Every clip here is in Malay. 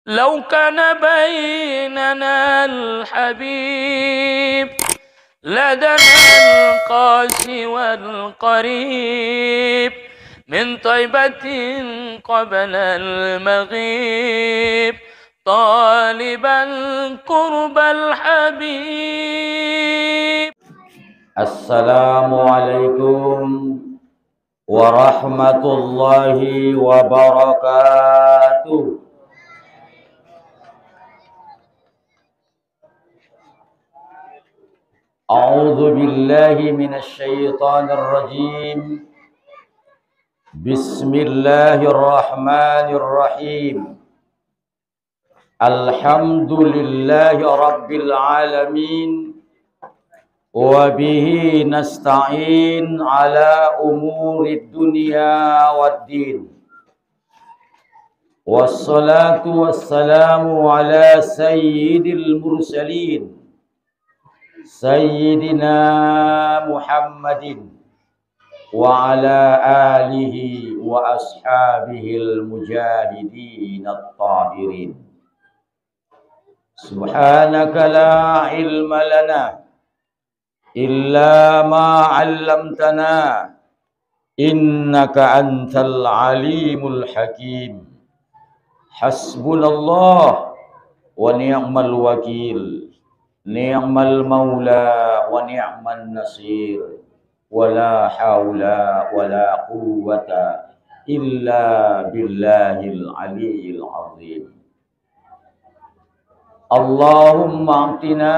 لو كان بيننا الحبيب لدنا القاسي والقريب من طيبة قبل المغيب طالبا قرب الحبيب. السلام عليكم ورحمة الله وبركاته. أعوذ بالله من الشيطان الرجيم. بسم الله الرحمن الرحيم. الحمد لله رب العالمين، وبه نستعين على أمور الدنيا والدين، والصلاة والسلام على سيد المرسلين سيدنا محمد وعلى آله وأصحابه المجاهدين الطاهرين. سبحانك لا علم لنا إلا ما علمتنا إنك أنت العليم الحكيم. حسبنا الله ونعم الوكيل، نعم المولى ونعم النصير، ولا حول ولا قوة إلا بالله العلي العظيم. اللهم أعطنا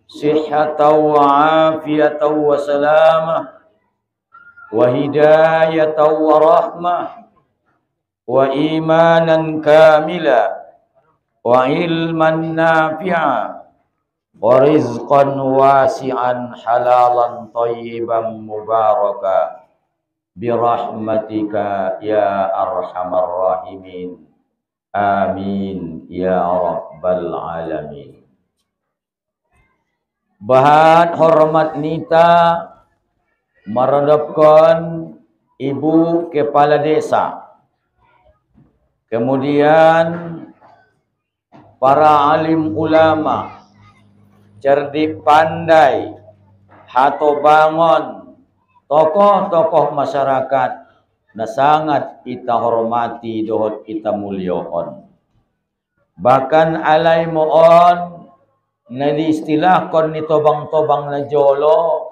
صحة وعافية وسلامة وهداية ورحمة وإيمانا كاملا وعلما نافعا ورزقا واسعا حلالا طيبا مباركا برحمتك يا أرحم الراحمين. آمين يا رب العالمين. Bahan hormat nita meredapkan ibu kepala desa, kemudian para alim ulama, cerdik pandai, hato bangon, tokoh-tokoh masyarakat na sangat kita hormati dohot kita mulyoon. Bahkan alay moon na diistilahkon ni tobang-tobang na jolo,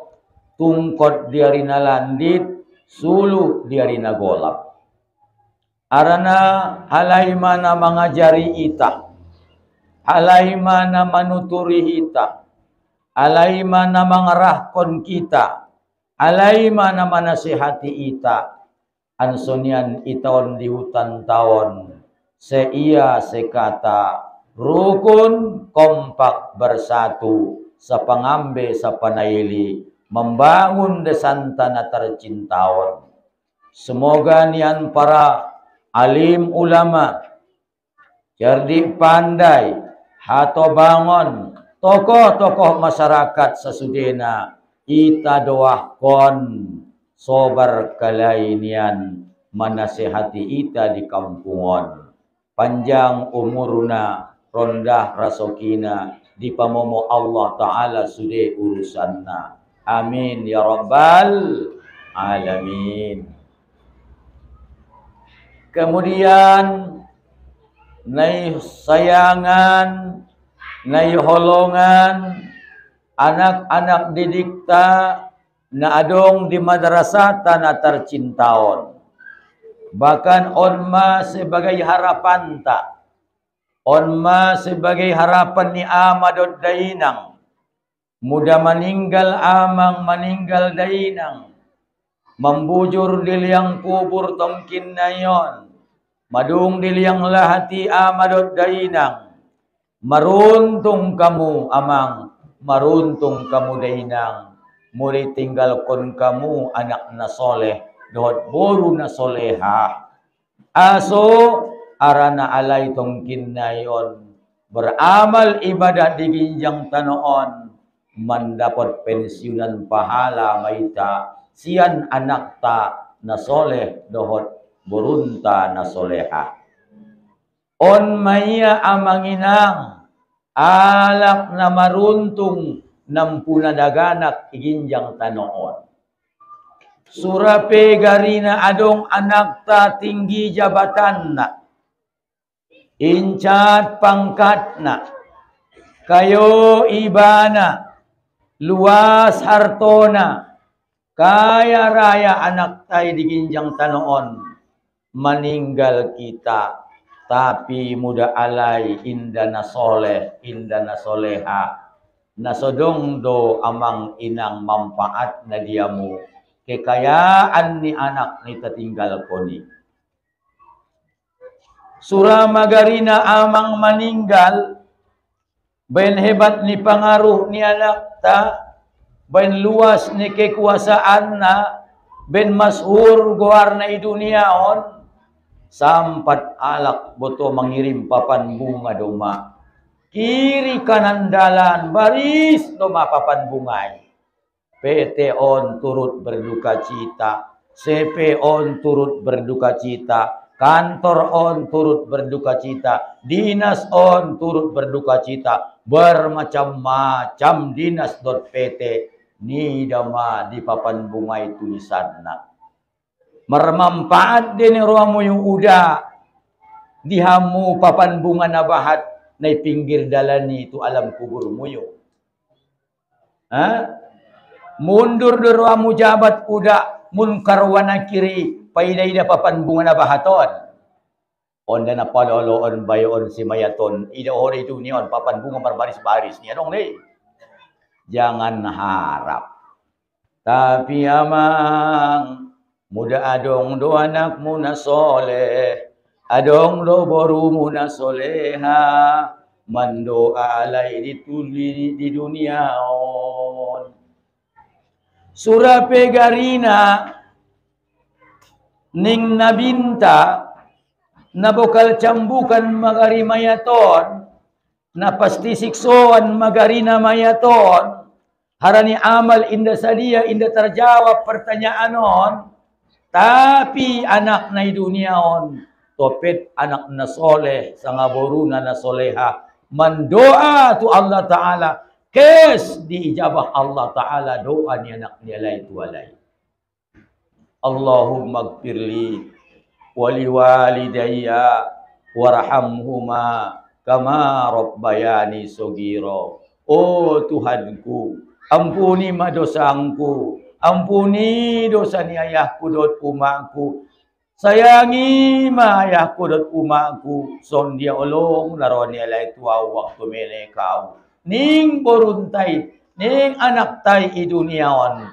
tungkod diari na landit, sulu diari na golap. Arana halay mana mangajari ita, halay mana manuturi ita, halay mana mangarahkon kita, halay mana manasihati ita, ansonyan itaon di hutan tawon, seia sekata, rukun kompak bersatu sa pangambe sa panaili membangun desanta na tercintawan. Semoga nian para alim ulama, cerdik pandai, hato bangon, tokoh-tokoh masyarakat sesudena ita doahkon sobar kalainian manasehati ita di kampungon. Panjang umurna, rondah rasokina, di pamomo Allah Ta'ala sude urusanna. Amin ya Rabbal Alamin. Kemudian nai sayangan, nai holongan, anak-anak didikta na adong di madrasah tanah tercintaon. Bahkan onma sebagai harapan tak, onma sebagai harapan ni amadot dainang, muda meninggal amang meninggal dainang, membujur di liang kubur tongkin nayon, madung di liang lahati amadot dainang, maruntung kamu amang, maruntung kamu dainang, muri tinggalkon kamu anak na soleh, dohot boru na soleha. Aso arana alay tongkin nayon, beramal ibadah di ginjang tanoon, mendapat pensiunan pahala maita, sian anak ta na soleh dohot burunta na soleha. On maya amanginang alak na maruntung nampuna daganak iginjang tanoon. Surape garina adong anak ta tinggi jabatan na. Incat pangkat na. Kayo ibana. Luas hartona. Kaya raya anak tay diginjang tanoon. Meninggal kita. Tapi muda alay inda na soleh, inda na soleha. Nasodong do amang inang manfaat na diamu. Kekayaan ni anak ni tatinggal ko ni. Surah magarina amang meninggal. Bayan hebat ni pangaruh ni anak ta. Bayan luas ni kekuasaan na. Bayan masyhur guar na iduniaon. Sampat alak boto mengirim papan bunga doma. Kiri kanan dalan baris doma papan bungay. PT on turut berduka cita. CP on turut berduka cita. Kantor on turut berduka cita. Dinas on turut berduka cita. Bermacam-macam dinas.pt. Ni dama di papan bungay tulisan na. Mermanfaat din ruamu yung uda. Dihamu papan bunga na bahat na pinggir dalani itu alam kubur mo yung. Ha? Mundur ruamu jabat uda. Munkarwana kiri. Paiday na papan bunga na bahaton. Onda na paloloon bayon si mayaton. Ida ori itu niyon. Papan bunga marbaris-baris. Niyan ni. Jangan harap. Tapi amang. Muda adong do anakmu na soleh, adong do borumu na soleha, mando alay dituli di dunia on. Surah pegarina ning nabinta na bokal cambukan magari mayaton, na pasti siksoan magari na mayaton, harani amal inda sadia inda terjawab pertanyaan on. Tapi anak na duniaon, topet anak na soleh, sangaboruna na soleha, mandoa tu Allah Ta'ala, kes diijabah Allah Ta'ala doa ni anak niya itu alay. Allahumma gfirli, wali walidayya, warhamhuma, kama rabbayani sogiro. Oh Tuhanku, ampuni madosangku. Ampuni dosa ni ayahku dot umaku. Sayangi ma ayahku dot umaku. Son dia olong naron niya lai tua waktu mele kau. Ning boruntay, ning anak tay iduniaon.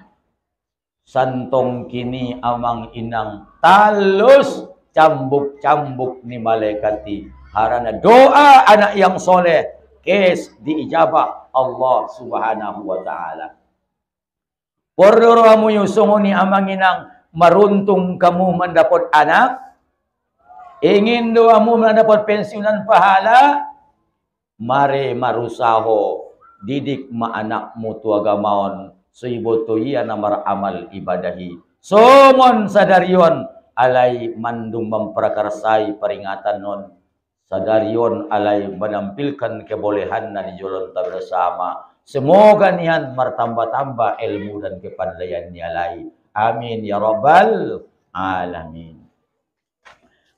Santong kini amang inang talus cambuk-cambuk ni malaikati. Harana doa anak yang soleh. Kes diijabah Allah Subhanahu wa Ta'ala. Pordoro mo yung sungo ni amanginang maruntung kamu mendapot anak. Ingin do amo mendapot pensiunan pahala. Mare marusaho. Didik maanak mo tuagamaon. So iboto iya na maramal ibadahi. Somon sadaryon. Alay mandung memprakarsay peringatan non. Sadaryon alay menampilkan kebolehan na di jolon bersama. Semoga niyan martambah-tambah ilmu dan kepandaian niya lai. Amin ya rabbal alamin.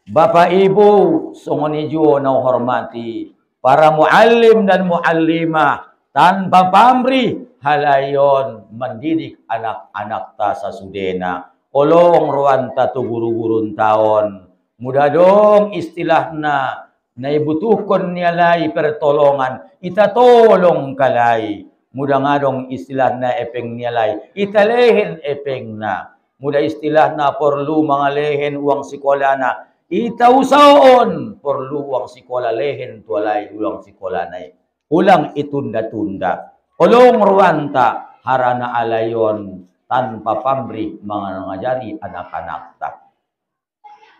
Bapak Ibu, sungonijo na hormati para muallim dan muallimah tanpa pamrih halayon mendidik anak-anak ta sa sudena. Olong ruan ta tu guru-gurun taon. Mudah dong istilahna na ibutuhkon niya lay pertolongan, itatolong kalay. Muda nga dong istilah na epeng niya lay, italehin epeng na. Muda istilah na porlu mga lehen uang sikola na, itausaon porlu uang sikola lehen tualay uang sikola na. Ulang itunda-tunda. Olong ruwanta harana alayon tanpa pamrih mga ngajari anak-anak ta.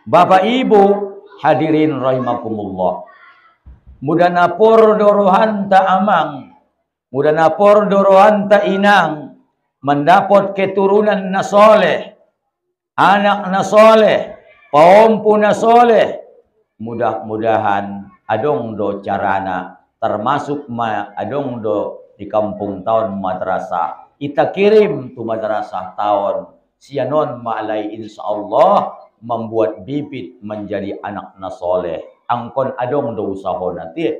Bapak Ibu, hadirin rahimakumullah. Mudah napor dorohan ta amang, mudah napor dorohan ta inang, mendapot keturunan na soleh, anak na soleh, paompu na soleh, mudah-mudahan adong do carana termasuk adong do di kampung tahun madrasah. Kita kirim tu madrasah tahun sianon ma'alai insyaallah membuat bibit menjadi anak nasoleh. Angkon adong do usaha nanti.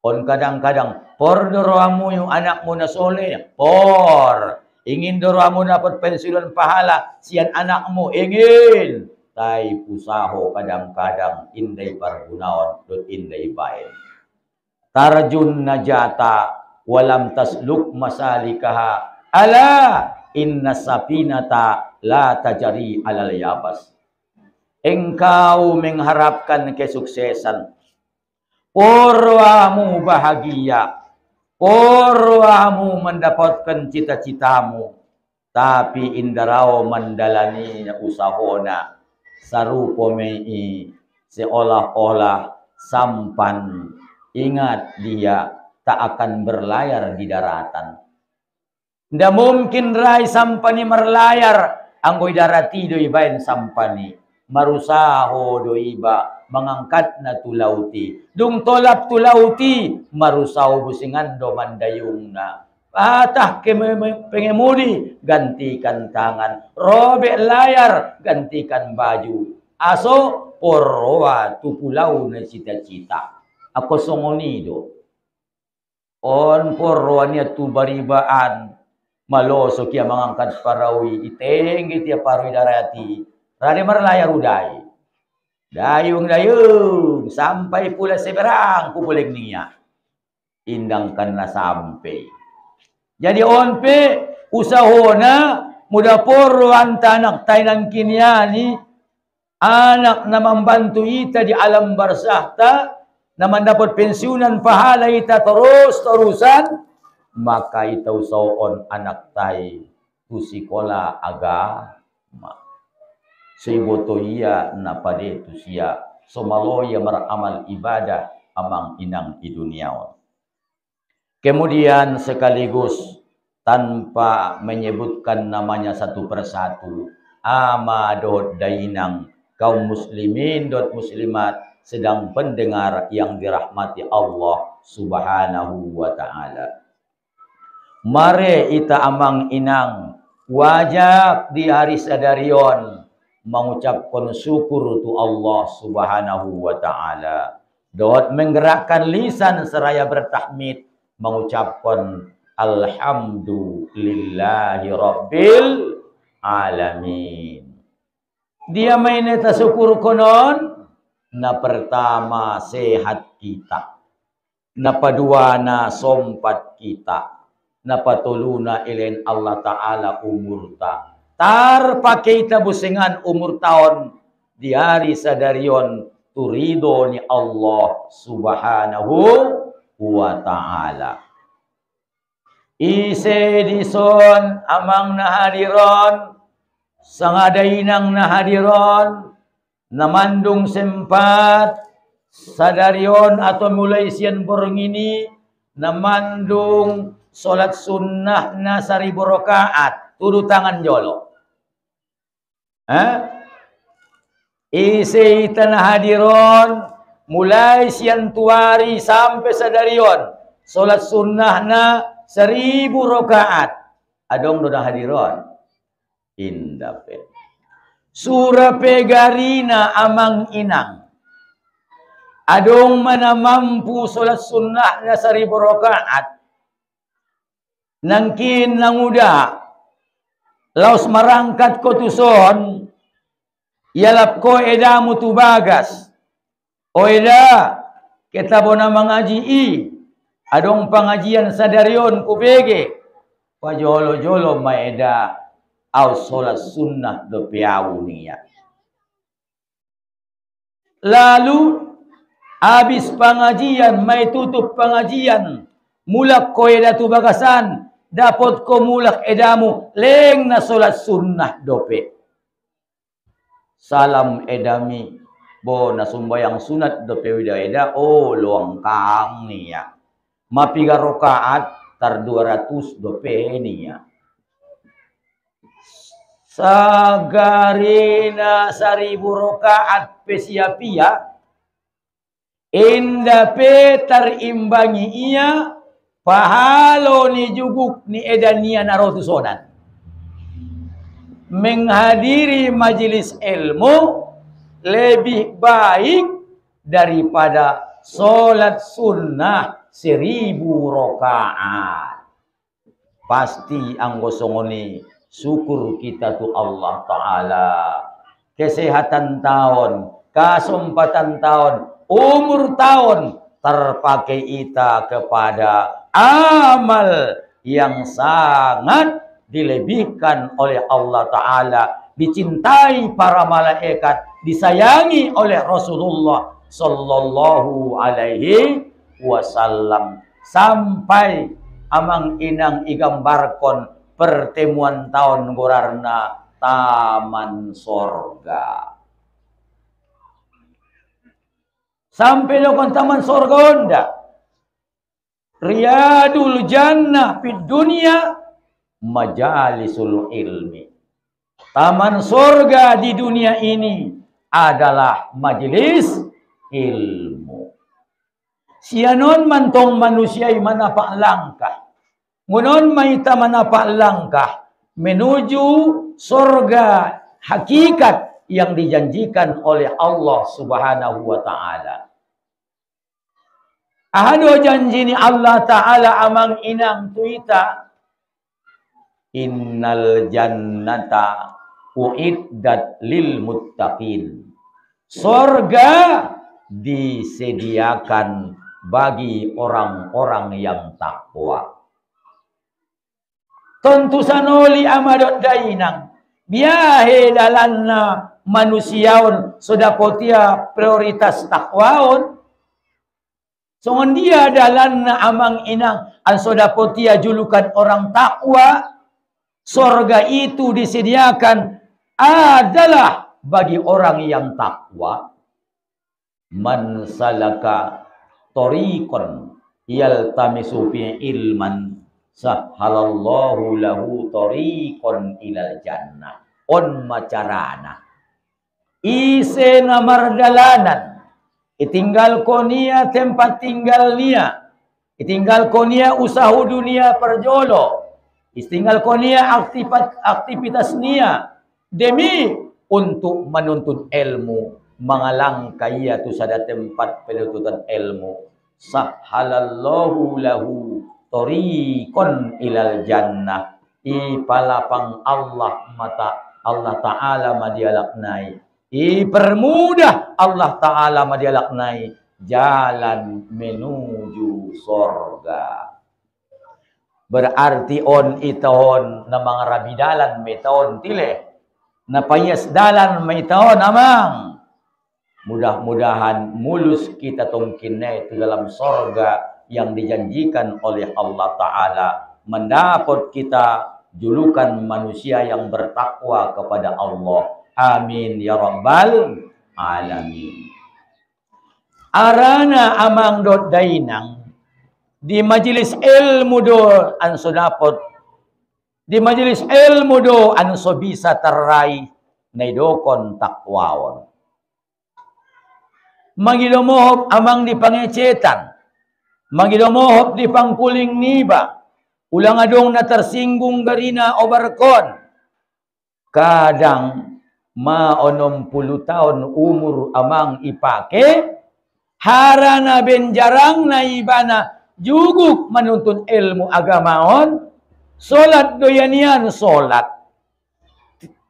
On kadang-kadang por doroamu yung anakmu na soleh. Por. Ingin doroamu dapat pensiunan pahala. Sian anakmu ingin. Tai pusaho kadang-kadang indai pargunaon dot indai bain. Tarjun najata walam tasluk masalikaha. Ala inna sapinata la tajari alal yabas. Engkau mengharapkan kesuksesan. Porwamu bahagia. Porwamu mendapatkan cita-citamu. Tapi indarao mandalani usahona. Sarupo mei seolah-olah sampan. Ingat dia tak akan berlayar di daratan. Nda mungkin rai sampani merlayar. Anggoy darati doi bain sampani. Marusaho doiba mengangkat na tulauti. Dung tolap tulauti marusaho busingan do mandayung na. Patah ke pengemudi gantikan tangan. Robek layar gantikan baju. Aso porwa tu pulau na cita-cita. Ako songonido. On porwa niya tu baribaan. Maloso kia mengangkat parawi. Itenggi tia parawi darati. Rade merlayar udai. Dayung-dayung. Sampai pula seberang kupuling niya. Indangkan na sampai. Jadi onpe usahona muda poro anta anak tainan kiniani. Anak na membantu ita di alam barzah ta. Na mendapat pensiunan pahala ita terus-terusan. Maka ita usahaon anak tai. Tusikola agama. Seiboto iya napade tu sia somalo ia meramal ibadah amang inang di dunia. Kemudian sekaligus tanpa menyebutkan namanya satu persatu, amadot dainang kaum muslimin dot muslimat sedang pendengar yang dirahmati Allah Subhanahu wa taala. Mare ita amang inang wajib di hari sadarion mengucapkan syukur tu Allah Subhanahu wa taala. Dot menggerakkan lisan seraya bertahmid mengucapkan alhamdulillahi rabbil alamin. Dia maineta syukur konon na pertama sehat kita. Na padua na sompat kita. Na patuluna ilain Allah taala umur ta. Tar pakai kita busingan umur tahun di hari sadarion turido ni Allah Subhanahu wa taala. Ise dison amang nahadiron sangadainang nahadiron namandung sempat sadarion atau mulai sian borong ini namandung solat sunnah na 1000 rakaat tudu tangan jolo. Isi tanah hadiron mulai siang tuari sampai sadarion solat sunnah na 1000 rakaat adong doda hadiron indah pe surah pegarina amang inang adong mana mampu solat sunnah na 1000 rakaat nangkin nanguda laos marangkat ko tuson yalap ko edamu tu bagas. O eda, kita bona mengaji adong pengajian sadarion kubege. Pajolo-jolo maeda au solat sunnah do piau niya. Lalu habis pengajian, mai tutup pengajian, mulak ko eda tu bagasan, dapat ko mulak edamu, leng na solat sunnah dope. Salam edami bo na sumbayang sunat do pewida eda luang kang niya mapiga rakaat tar 200 do pe niya sagarina 1000 rakaat pe sia-pia Inda pe terimbangi ia pahalo ni juguk ni edania narotu sodan. Menghadiri majelis ilmu lebih baik daripada solat sunnah 1000 rakaat. Pasti anggo songoni syukur kita tu Allah Ta'ala. Kesehatan tahun, kesempatan tahun, umur tahun terpakai kita kepada amal yang sangat dilebihkan oleh Allah Ta'ala, dicintai para malaikat, disayangi oleh Rasulullah Sallallahu Alaihi Wasallam. Sampai amang inang igambarkon pertemuan tahun gorarna taman sorga. Sampai lokon taman sorga onda. Riyadul jannah fid dunia majalisul ilmi. Taman sorga di dunia ini adalah majelis ilmu. Sianon mantong manusia manapak langkah. Ngunon maita manapak langkah menuju sorga hakikat yang dijanjikan oleh Allah Subhanahu wa Ta'ala. Ahado janji ni Allah Ta'ala amang inang tuita. Innal jannata uiddat lil muttaqin. Sorga disediakan bagi orang-orang yang takwa. Tentu sanoli amadot dainang. Biahe dalanna manusiaun sodapotia prioritas takwaun. Songon dia dalanna amang inang an sodapotia julukan orang takwa. Sorga itu disediakan adalah bagi orang yang takwa. Man salaka tariqan yaltamisu fi ilman sahhalallahu lahu tariqan ilal jannah. On macarana ise namardalanan itinggal konia tempat tinggal nia, itinggal konia usaha dunia perjolo, istinggal konia aktivitas nia demi untuk menuntut ilmu, mengalangkah ia tu sada tempat penuntutan ilmu. Sahhalallahu lahu tariqan ilal jannah. I palapang Allah mata Allah Ta'ala madialaknai. I permudah Allah Ta'ala madialaknai jalan menuju sorga. Berarti on itahon na mga rabidalan may tahon tile. Napayas dalan may tahon amang. Mudah-mudahan mulus kita tongkin na itu dalam sorga yang dijanjikan oleh Allah Ta'ala. Mendapat kita julukan manusia yang bertakwa kepada Allah. Amin ya rabbal alamin. Arana amang dot dainang di majelis ilmu do anso dapat, di majelis ilmu do anso bisa terai naidokon takwawon. Magilomohop amang di pangecetan, magilomohop di pangkuling niba, ulang adong na tersinggung garina obarkon. Kadang ma 60 tahun umur amang ipake, harana benjarang na ibana juguk menuntut ilmu agamaon, solat doyanian solat.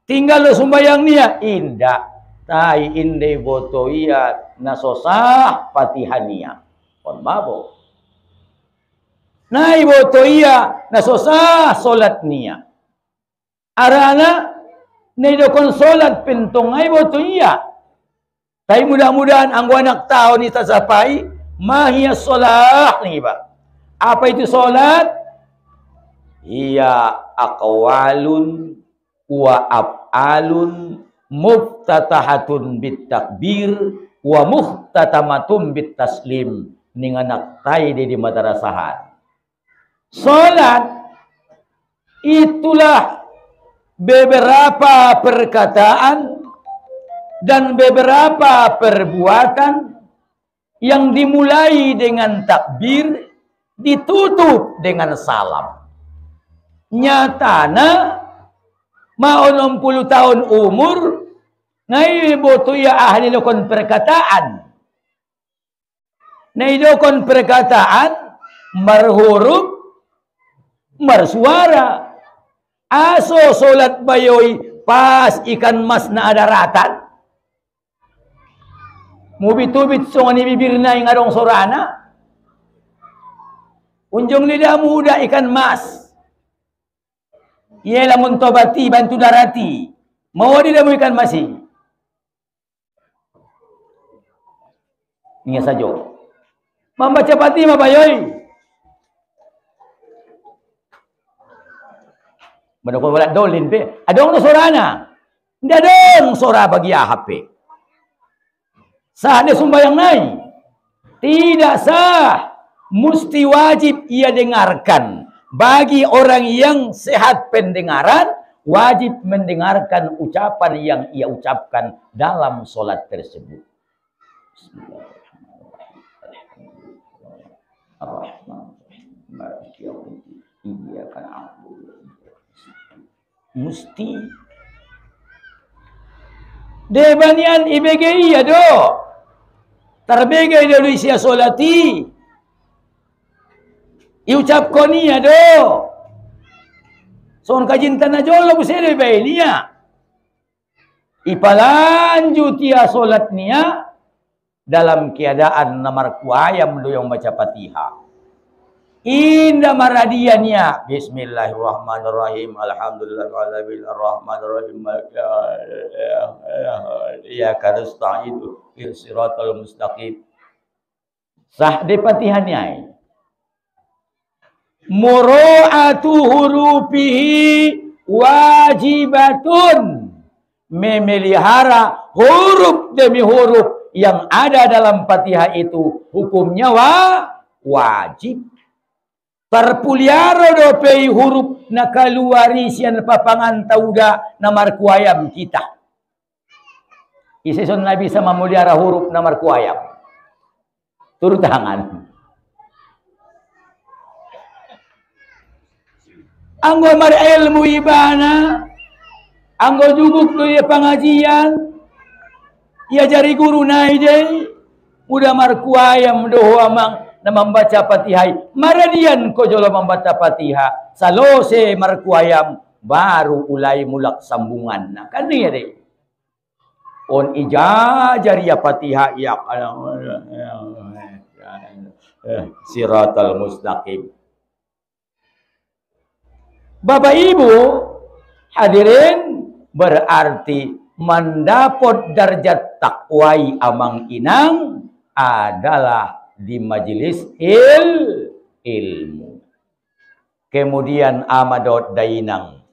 Tinggal sumbayang niya, indah. Tai indai boto iya nasosah patihania. Kon mabo. Nai boto iya nasosah solat niya. Arana naidokon solat pintong ay boto iya. Tai mudah-mudahan ang anak tao ni tasapai mahia solat ni ba. Apa itu solat? Iya aqwalun wa af'alun muftatahatun bit takbir wa muhtatamatun bit taslim. Ninganak tay di madarasahan. Salat itulah beberapa perkataan dan beberapa perbuatan yang dimulai dengan takbir, ditutup dengan salam. Nyatana mau 60 tahun umur, ngai boto ya ahli lokon perkataan. Nai lokon perkataan marhuruf, marsuara. Aso solat bayoy pas ikan mas na adaratan. Mubit-ubit so ni bibir na yung adong sorana. Unjong lidah muda ikan mas. Ialah muntobati bantu darati. Mau di damu ikan masi. Ingat saja. Membaca pati mabayoy. Menukul walat dolin pe. Adong no sorana. Hindi adong sora bagi HP. Sah dia sumbayang nai. Tidak sah. Mesti wajib ia dengarkan. Bagi orang yang sehat pendengaran, wajib mendengarkan ucapan yang ia ucapkan dalam solat tersebut. Mesti. Debanian IBGI ya do. Terbegay dari siya solati. Iucap ko niya do. Son kajintan na jolo busere bay niya. Ipalanjut dia solat niya dalam keadaan namar kuayam do yang baca Fatihah. Indah maradiannya. Bismillahirrahmanirrahim. Alhamdulillahirabbil arrahmanirrahim. Iyyaka nasta'in ihdinas siratal mustaqim. Sah di Fatihahnya. Mura'atu hurufihi wajibatun. Memelihara huruf demi huruf yang ada dalam Fatihah itu hukumnya wajib. Terpuliaro do pei huruf na kaluari sian papangan tauda namar kuayam kita. Iseson Nabi sama muliara huruf namar kuayam. Turut tangan. Anggo mar ilmu ibana, anggo juguk do ye pengajian, ia jari guru naide, udah mar kuayam do amang na membaca Fatihah. Maradian ko jolo membaca Fatihah. Salose markuayam baru ulai mulak sambungan. Nah, kan ni ya deh. On ijajari ya Fatihah ya siratal mustaqim. Bapak Ibu hadirin, berarti mendapat derajat takwai amang inang adalah di majelis ilmu. Kemudian amadot dainang.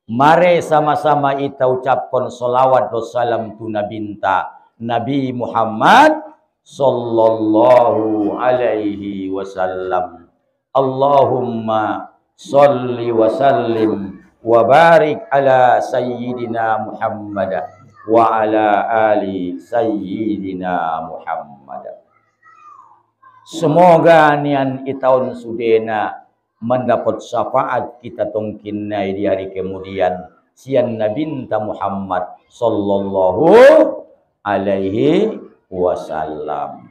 Mari sama-sama kita ucapkan salawat wa salam tu nabinta Nabi Muhammad sallallahu alaihi wasallam. Allahumma salli wa sallim wa barik ala sayyidina Muhammad wa ala ali sayyidina Muhammad. Semoga nian itaun sudena mendapat syafaat kita tongkin di hari kemudian sian Nabi Muhammad sallallahu alaihi wasallam.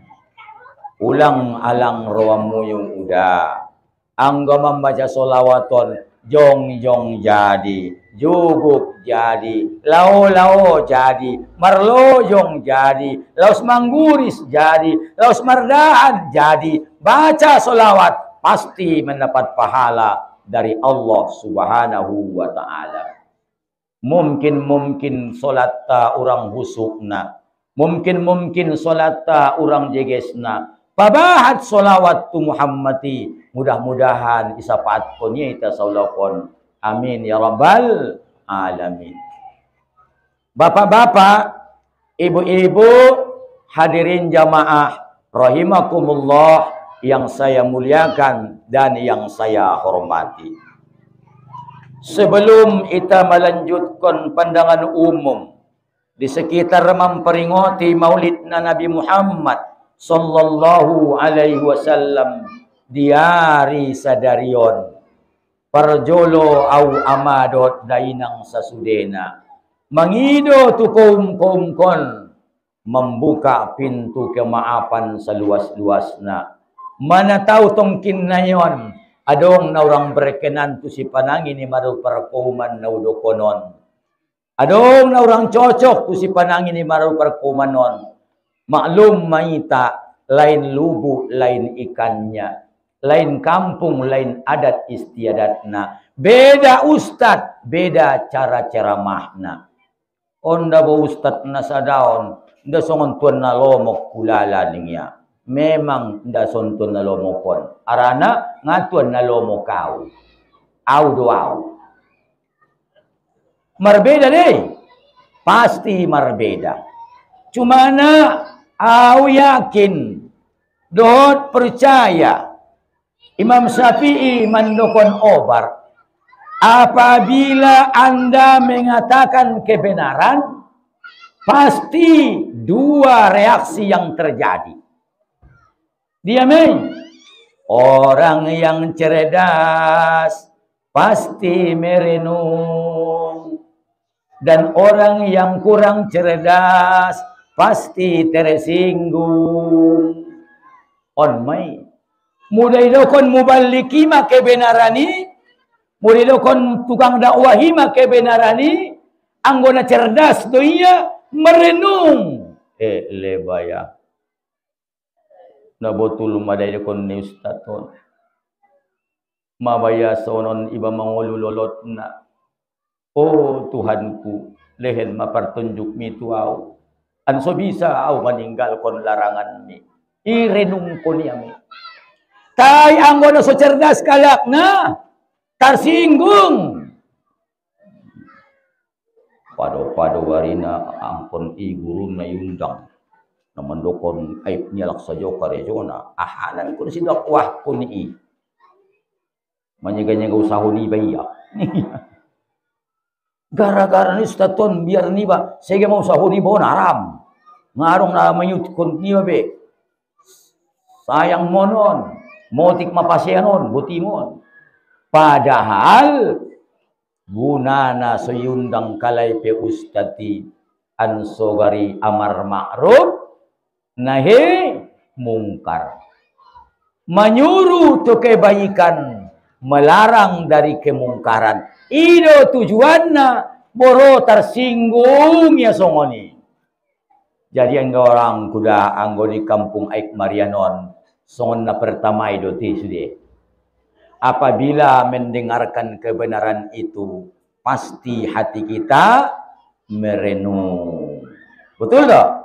Ulang alang rawamu yang udah anggo membaca solawaton jong jadi, juguk jadi, lau jadi, marlojong jadi, laus mangguris jadi, laus mardahan jadi. Baca solawat pasti mendapat pahala dari Allah Subhanahu wa ta'ala. Mungkin solat ta orang husukna, mungkin solat ta orang jegesna. Pabahat solawat tu Muhammadi, mudah-mudahan isapaat konya ita saulakon. Amin ya rabbal alamin. Bapak-bapak, ibu-ibu, hadirin jamaah rahimakumullah yang saya muliakan dan yang saya hormati. Sebelum kita melanjutkan pandangan umum di sekitar memperingati maulid Nabi Muhammad sallallahu alaihi wasallam diari sadarion parjolo au amadot dainang sasudena mangido tu kaum kon membuka pintu kemaafan seluas-luasna. Mana tahu tongkin nayon adong na orang berkenan tu si panangin ni maru perkuman na udokonon. Adong na orang cocok tu si panangin ni maru perkumanon. Maklum maita lain lubu lain ikannya. Lain kampung lain adat istiadatna. Beda ustad, beda cara ceramahna. Onda bo ustad na sadaon, nda songon tuan na lomok kulala niya. Memang nda sonton na lomokon. Arana ngatuan na lomokau. Au do au. Marbeda deh. Pasti marbeda. Cumana au yakin dohot percaya Imam Syafi'i mandokon obar apabila Anda mengatakan kebenaran pasti dua reaksi yang terjadi. Diamin. Orang yang cerdas pasti merenung. Dan orang yang kurang cerdas pasti tersinggung. On mai. Mudah dokon mubaliki ma kebenarani. Mudah dokon tukang dakwahi ma kebenarani. Anggona cerdas doinya merenung. Lebaya. Na botul maday kon ni ustaton. Mabaya sonon iba mangolulolot na. Oh Tuhanku, lehen mapertunjuk mi tuau. Anso bisa au meninggal kon larangan mi. Irenung kon yami. Tai anggona so cerdas kalak na. Tersinggung. Pado-pado warina ampun i guru na yundang. Naman dokon aib nyalak sajo karejona ahanan kun si dakwah kun i manyega-nyega usaha ni baya gara-gara ni staton biar ni ba sege mau usaha ni bon haram ngarong na mayut kun ni be sayang monon motik mapasyanon butimon padahal gunana seyundang kalai pe ustati ansogari amar ma'ruf nahi mungkar. Menyuruh tu kebaikan, melarang dari kemungkaran. Itu tujuannya boro tersinggung ya songoni. Jadi anggo orang kuda anggo di kampung Aik Marianon songon na pertama itu sudah. Apabila mendengarkan kebenaran itu pasti hati kita merenung. Betul tak?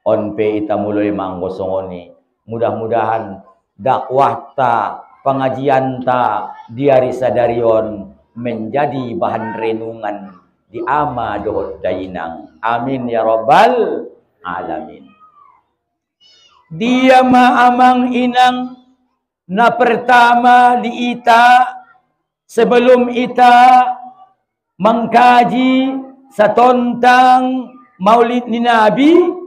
Onpe ita mulai manggosongoni. Mudah-mudahan dakwah ta, pengajian ta, diari sadarion menjadi bahan renungan di ama dohot dainang. Amin ya rabbal alamin. Dia amang inang na pertama di ita sebelum ita mengkaji satontang maulid ni Nabi.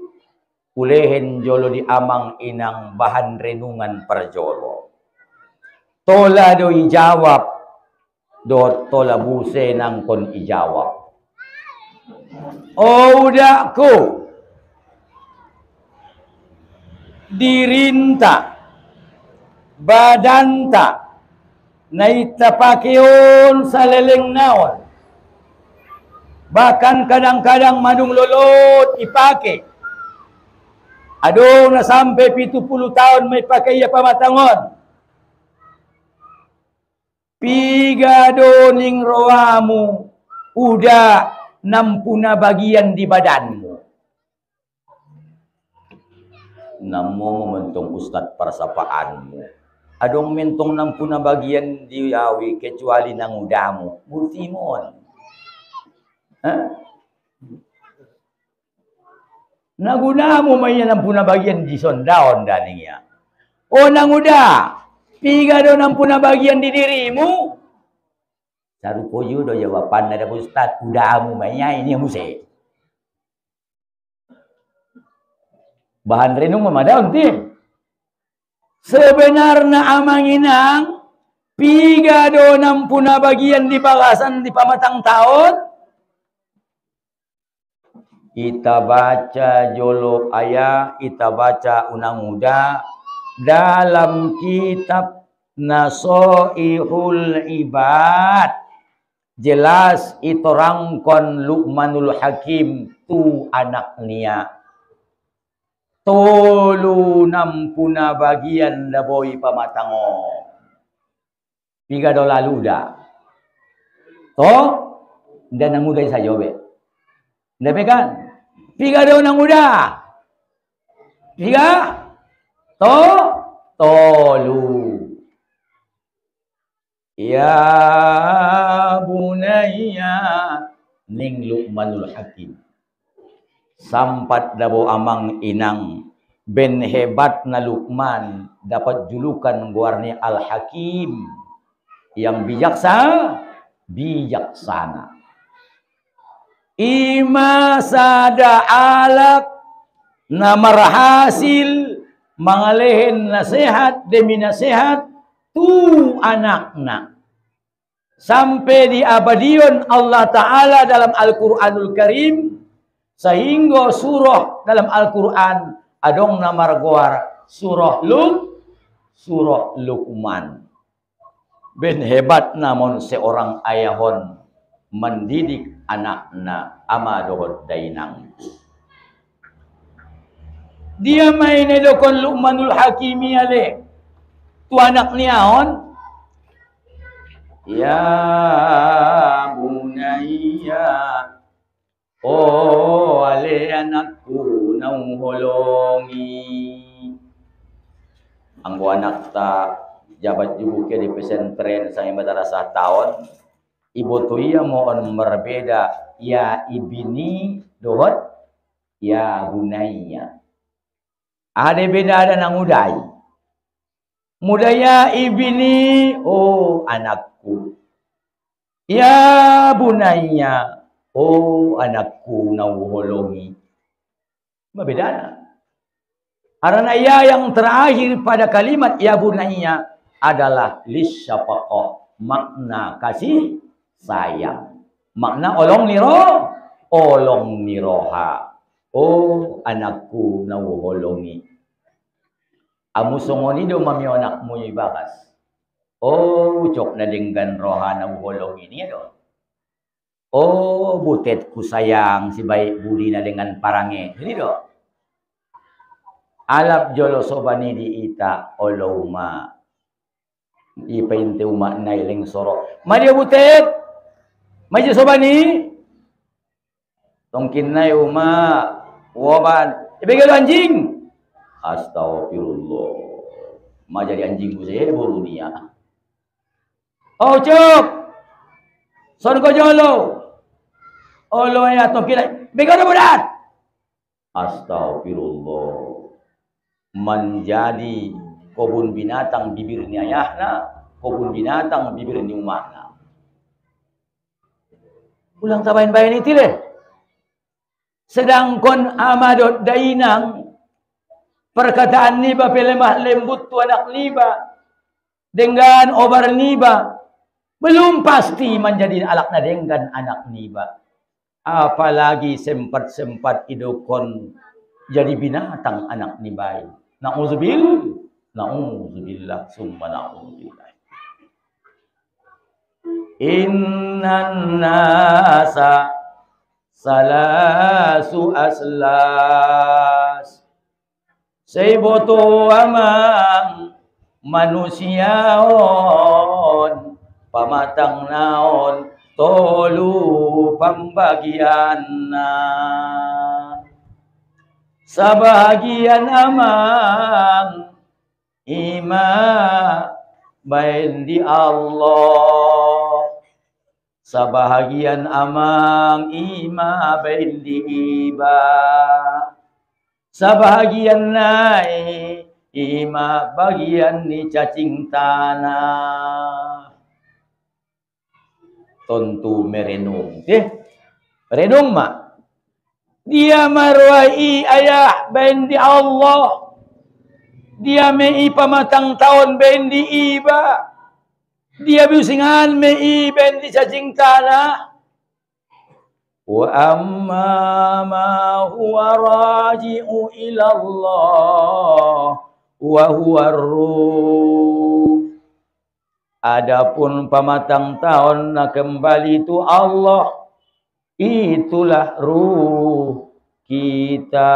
Ulehen jolo di amang inang bahan renungan perjolo. Tola do ijawab. Do tola buse nang kon ijawab. Oh udakku. Dirinta. Badanta. Naitapakion sa leleng naon. Bahkan kadang-kadang madung lolot ipake. Aduh na sampai 70 tahun may pakai ya pamatangon. Piga doning roamu udah 60 bagian di badanmu. Namo mentong ustad persapaanmu. Adong mentong 60 bagian di yawi kecuali nang udamu. Butimon. Hah? Nagunamu may yan ang punabagian di sondaon daniya. O nanguda, piga do ng punabagian di dirimu. Saru po yun do jawapan na ustad, udamu may yan ini muse. Bahan renung memadaun ti. Sebenarnya amanginang piga do nampuna bagian di bagasan di pamatang tahun. Kita baca jolo ayat, kita baca unang muda dalam kitab Nasoihul Ibad. Jelas itu rangkon Luqmanul Hakim tu anak nia. Tolu nampuna bagian daboi pamatango. Piga do lalu dah. Toh, dan nang muda saja be. Ndak kan? Piga do nang muda. Piga. Tolu. Ya bunayya ning Luqmanul Hakim. Sampat dabo amang inang ben hebat na Luqman dapat julukan guarni Al-Hakim yang bijaksana. Ima sada alak na marhasil mangalehin nasihat demi nasihat tu anakna sampai di abadion Allah Ta'ala dalam Al-Quranul Karim sehingga surah dalam Al-Quran adong namar goar surah Luqman. Ben hebat namun seorang ayahon mendidik anakna ama dohot dainang. Dia main edokon Luqmanul Hakimi ale. Tu anak niaon. Ya bunayya. Oh ale anakku nau holongi. Anggo anak ta jabat juga ke di pesantren saya madrasah tahun. Ibu tu ia mohon berbeda. Ya ibni dohot. Ya bunayya. Ada beda ada nang udai. Mudaya ibni, oh anakku. Ya bunayya, oh anakku nauholongi. Berbeda. Karena ya yang terakhir pada kalimat ya bunayya adalah lisyafaqah, makna kasih sayang. Makna olong niroha. Oh anakku nauholongi. Amu songoni do mami anakmu ibagas. Oh, cok na denggan rohana uholong ini do. Oh, butetku sayang si baik budi na dengan parange. Ini do. Alap jolo sobani di ita oloma. Ipainte umak nailing sorok. Madia butet. Maja sobani. Tongkin nai umak. Waban. Ibegalo anjing. Astagfirullah. Ma jadi anjing saya baru dunia. Oh cuk. Son ko jolo. Olo ya to kira. Bagaimana budak? Astagfirullah. Menjadi kebun binatang bibirnya ayahna, kebun binatang bibirnya umatna. Ulang tabain-bain itu leh. Sedangkan amadot dainang perkataan niba pelemah lembut tu anak niba dengan obar niba belum pasti menjadi alakna dengan anak niba. Apalagi sempat-sempat idokon jadi binatang anak nibai. Na'udzubillah summa na'udzubillah. Innan nasa salasu aslas. Seiboto amang manusiaon pamatang naon tolu pambagianna. Sabahagian amang ima bain di Allah. Sabahagian amang ima bain di iba. Sabahagian naik ima bagian ni cacing tanah. Tentu merenung. Renung mak. Dia marwai ayah bendi Allah. Dia mei pamatang tahun bendi iba. Dia bisingan mei bendi cacing tanah. Wa amma ma huwa raji'u ila Allah wa huwa ruh. Adapun pamatang tahun nak kembali itu Allah, itulah ruh kita.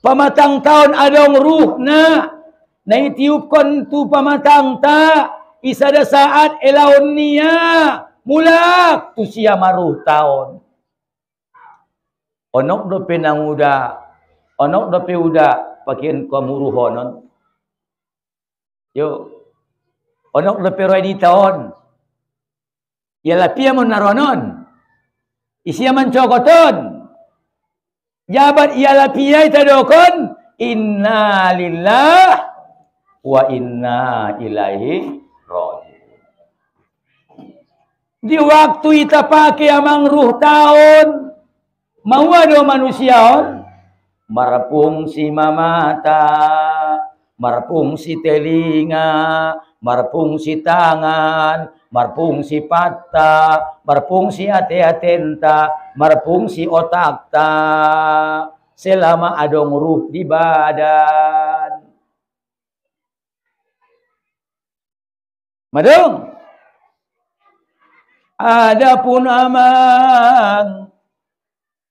Pamatang tahun adong ruh na tiupkan tu pamatang ta isada saat elaun niya mulak tu sia maruh tahun. Onok dope nang uda, onok dope uda pakaian ko muruhonon. Yo, onok dope roi di tahun. Ialah pia mon naronon. Isia mencokoton. Jabat ialah pia itadokon. Inna lillah wa inna ilaihi raji'un. Di waktu kita pakai amang ruh tahun, mau ada manusia marapung si mamata, marapung si telinga, marapung si tangan, marapung si pata, marapung si ate-atenta, marapung si otak ta, selama adong ruh di badan. Madung. Adapun amang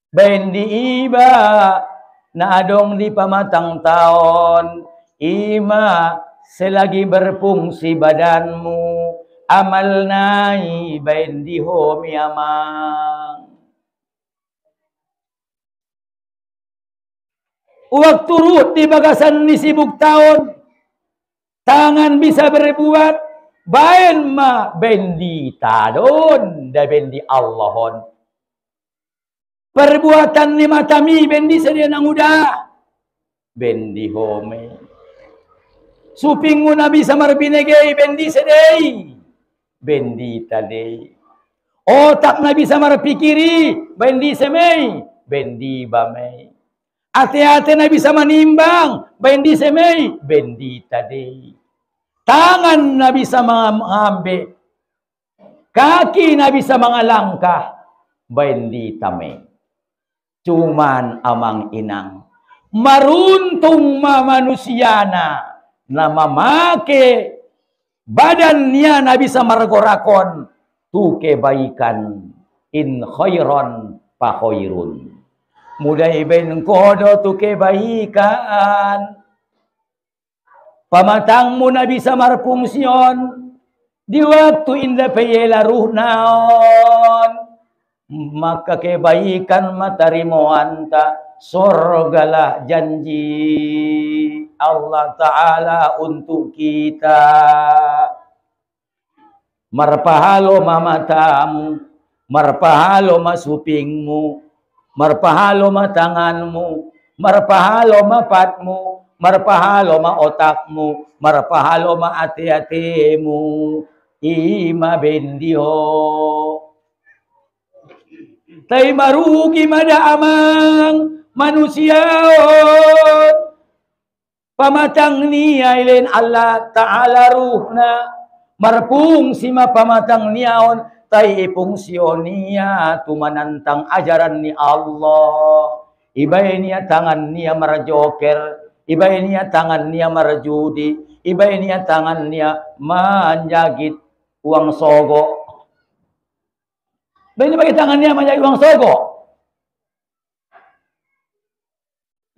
bendi iba na adong di pamatang tahun, ima selagi berfungsi badanmu amal nai bendi homi amang. Waktu ruh di bagasan ni sibuk tahun, tangan bisa berbuat, bayan ma bendi tadon da bendi Allahon. Perbuatan ni matami bendi sedia nang udah. Bendi home. Suping mo na bisa marbinegay bendi sedei. Bendi tadei. Otak na bisa marpikiri bendi semei. Bendi bamei. Ate-ate na bisa manimbang bendi semei. Bendi tadei. Tangan na bisa mengambil, kaki na bisa mengalangkah, bendi tame. Cuman amang inang, maruntung manusia na mamake badan niya na bisa margorakon, tu kebaikan, in khairon pa khairun. Muday ben kodo tu kebaikan. Pamatangmu na bisa marfungsyon di waktu inda payela ruh naon, maka kebaikan matarimo anta sorgalah janji Allah Ta'ala untuk kita. Marpahalo mamatamu, marpahalo masupingmu, marpahalo matanganmu, marpahalo mapatmu, marpahalo ma otakmu, marpahalo ma ate-atemu, ima bendiho. Tay marugi mada amang manusia pamatang niya ilain Allah Ta'ala ruhna, marpung sima pamatang niyaon, tay ipungsyon niya tumanantang ajaran ni Allah. Ibay niya tangan niya marajoker, ibay niya tangan niya marajudi, ibay niya tangan niya manjagit uang sogo. Ibay niya tangan niya manjagit uang sogo.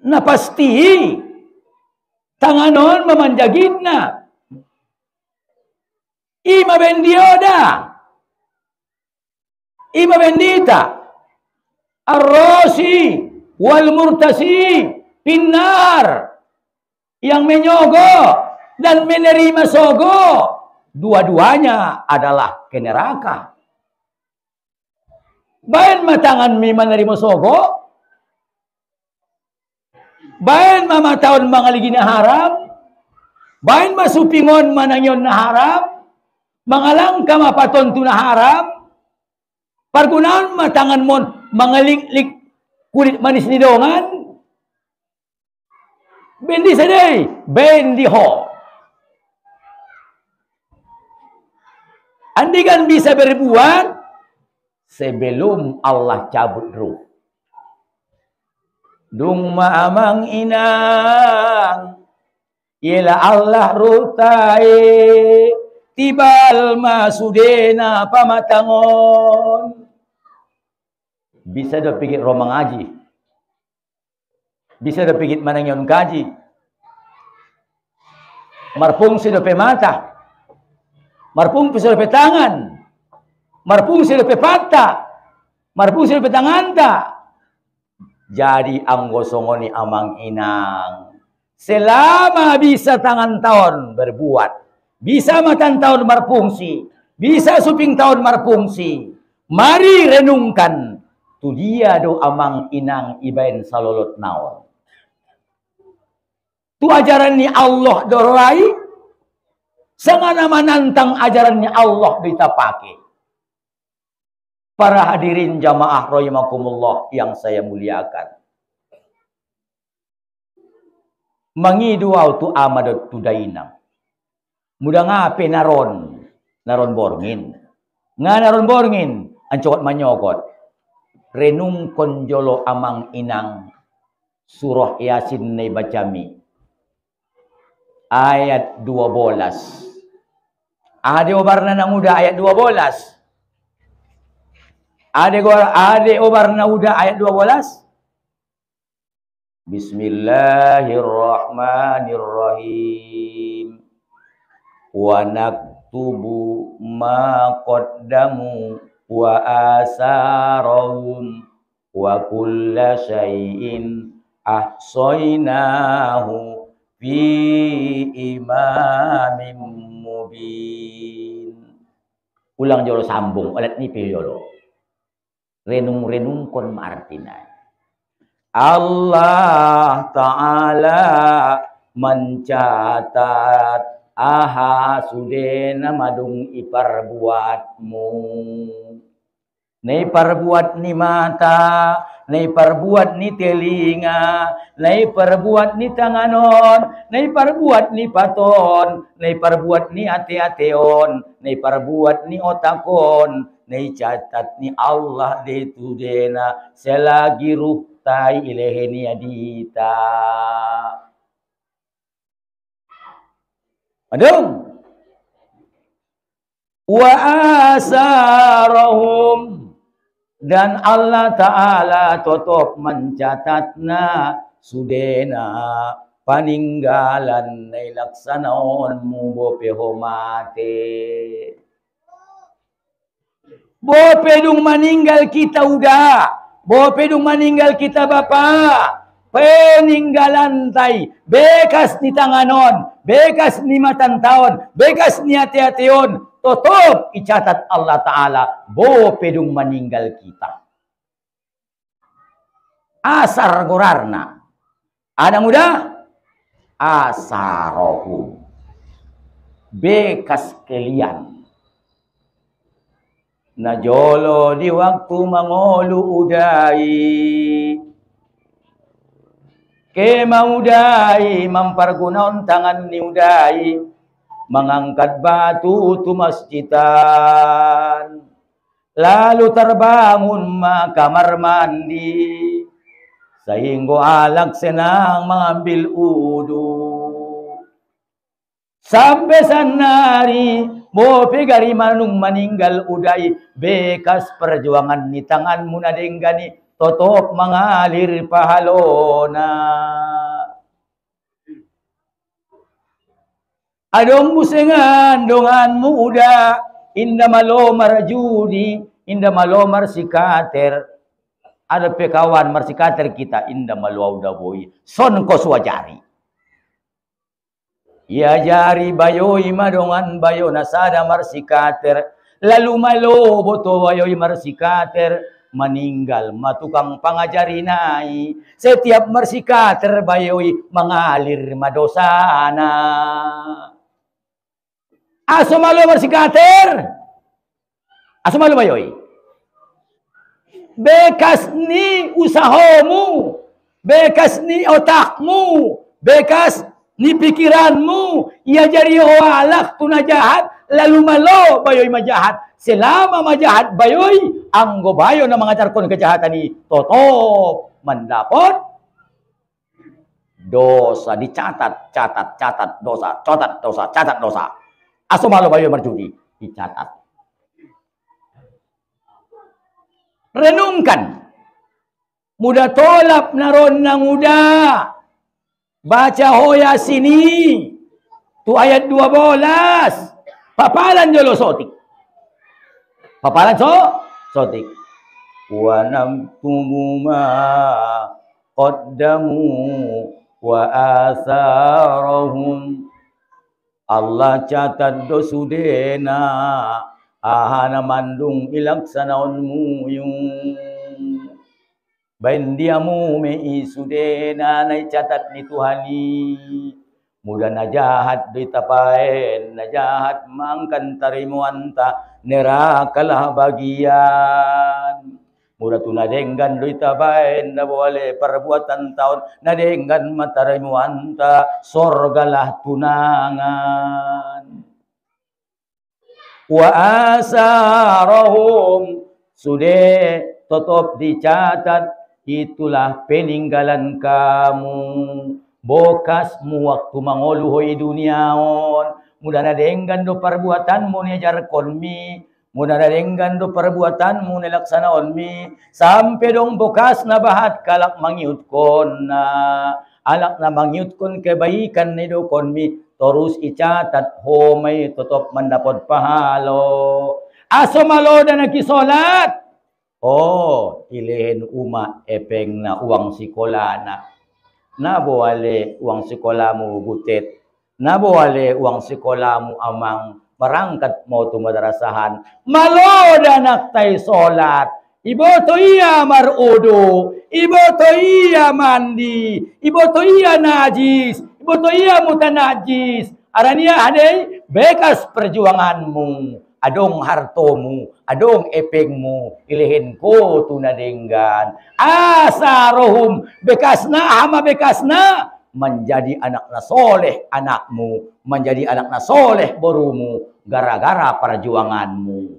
Napasti tanganon mamanjagit na. Ima bendioda, ima bendita, arrosi wal murtasi pinar. Yang menyogo dan menerima sogo, dua-duanya adalah ke neraka. Bayan matangan mi menerima sogo, bayan mamataon mangaligi na haram, bayan masupingon manangyon na haram, mangalang ka mapatonto na haram, pargunaon matangan mon mangalik-lik kulit manis ni dongan. Bendi sedai, bendi ho. Andi kan bisa berbuat sebelum Allah cabut ruh. Dung maamang inang, ialah Allah rutai, tibal masudena pamatangon. Bisa dah pikir romang aji. Bisa dah pikir manangyon kaji. Marpung sudah pe mata. Marpung sudah pe tangan. Marpung sudah pe pata. Marpung sudah pe tangan tak. Jadi anggosongoni amang inang. Selama bisa tangan tahun berbuat. Bisa matan tahun marfungsi. Bisa suping tahun marfungsi. Mari renungkan. Tu dia do amang inang ibain salolot naon. Tu ajaran ni Allah dorai. Sangana manantang ajaran ni Allah kita pakai. Para hadirin jamaah rahimakumullah yang saya muliakan. Mangidu tu amadot tu dainang. Mudah ngape naron borngin. Nga naron borngin ancokot manyokot. Renung konjolo amang inang surah Yasin ne bacami. Ayat 12. Ade obarna nang udah ayat 12. Ade obarna udah ayat 12. Bismillahirrahmanirrahim. Wa naktubu ma qaddamu wa asarahum wa kulla syai'in ahsaynahu fi imamin mubin. Ulang jolo sambung, alat ni jolo. Renung-renung kon martina. Allah Ta'ala mencatat aha sudena madung iparbuatmu. Nei parbuat ni mata, nei parbuat ni telinga, nei parbuat ni tanganon, nei parbuat ni paton, nei parbuat ni ate-ateon, nei parbuat ni otakon, nei catat ni Allah de tudena selagi ruh tai ileheni adita. Adung wa asarahum. Dan Allah Ta'ala tutup mencatatna sudena paninggalan na ilaksanaon mo bope homate. Bope dung maninggal kita udah. Bope dung maninggal kita bapa. Peninggalan tay. Bekas ni tanganon. Bekas ni matantaon. Bekas ni hati-hation. Tutup icatat Allah Ta'ala. Bope dung maninggal kita. Asar gorarna. Ada muda? Asarohu. Bekas kalian. Najolo di waktu mangolu udai. Ke maudai mempergunakan tangan ni udai. Mengangkat batu tu masjidan. Lalu terbangun kamar mandi. Sehingga alak senang mengambil udu. Sampai sanari. Bope gari manung meninggal udai. Bekas perjuangan ni tanganmu nadenggani. Totop mengalir pahalona. Adong musengan donganmu udah inda malomar judi, inda malomar sikater. Ada pekawan marsikater kita inda maluau boy. Son ko suajari. Ya jari bayoy madongan bayo nasada marsikater. Lalu malo boto bayoy marsikater. Meninggal matukang pangajari nai. Setiap marsikater bayoy mengalir madosana. Aso malo marsikater. Aso malo bayoy. bekas ni usahamu, bekas ni otakmu, bekas ni pikiranmu. Ia jadi walak tu najahat, lalu malo bayoy majahat. Selama majahat bayoy, anggo bayo na mengajarkan kejahatan ni totop mendapat dosa. Dicatat, catat dosa, catat dosa. Aso malo bayo berjudi, dicatat. Renungkan. Muda tolap naron na muda. Baca hoya sini. Tu ayat 12. Papalan jolo sotik. Papalan sotik. Wa namtumu ma qaddamu wa asarahum. Allah catat dosudena. Ahana mandung ilaksanaonmu yung bandiamu mei sudena nai catat ni Tuhani. Muda najahat di tapain, najahat mangkan tarimu anta nerakalah bagian. Muda tu nadenggan di tapain na boleh perbuatan tahun nadenggan matarimu anta sorgalah tunangan. Wa asarahum sudah tetap dicatat, itulah peninggalan kamu, bokasmu waktu mangoluhoi duniaon. Mudah nadenggan do perbuatanmu niajarkon mi, mudah nadenggan do perbuatanmu nilaksanaon mi, sampai dong bokas na bahat kalak mangiutkon na, alak na mangiutkon kebaikan ni do kon mi. Terus icatat homay tetap mendapat pahalo. Aso malo na nakisolat. Oh, ilihin uma epeng na uang sekolah na. Nabuwale uang sekolah mo butet. Nabuwale uang sekolah mo amang marangkat mo tumadarasahan. Malo na naktay solat. Iboto iya marudo. Iboto iya mandi. Iboto iya najis. Iboto iya mutanajis. Arania hadai bekas perjuanganmu. Adong hartomu. Adong epengmu. Ilihin ko tunadenggan. Asarohum. Bekasna hama bekasna. Menjadi anak na soleh anakmu. Menjadi anak na soleh borumu. Gara-gara perjuanganmu.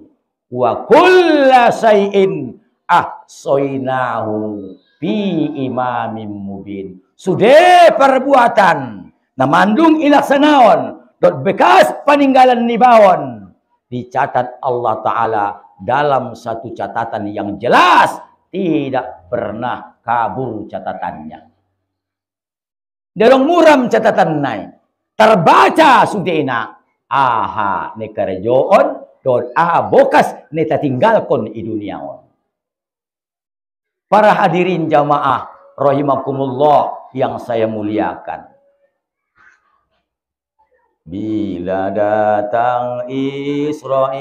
Wa kulla say'in ahsoinahu fi imamin mubin. Sudah perbuatan na mandung ilaksanaon dot bekas peninggalan ni bawon dicatat Allah Ta'ala dalam satu catatan yang jelas, tidak pernah kabur catatannya. Dalam muram catatan naik terbaca sudena aha ne karejoon dot bokas neta tinggalkon i duniaon. Para hadirin jamaah rahimakumullah yang saya muliakan. Bila datang Israel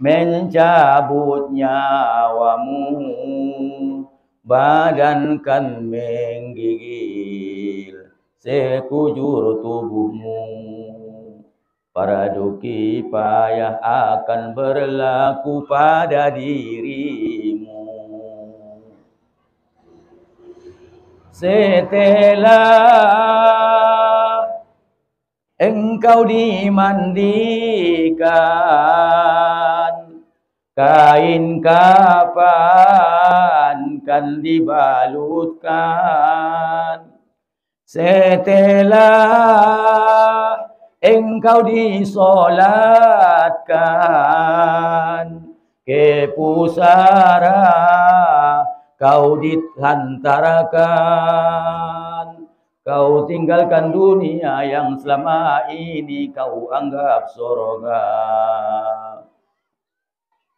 mencabut nyawamu, badan kan menggigil sekujur tubuhmu. Para duki payah akan berlaku pada dirimu. Setelah engkau dimandikan, kain kafan kan dibalutkan. Setelah engkau disolatkan ke pusara, kau dihantarkan, kau tinggalkan dunia yang selama ini kau anggap surga.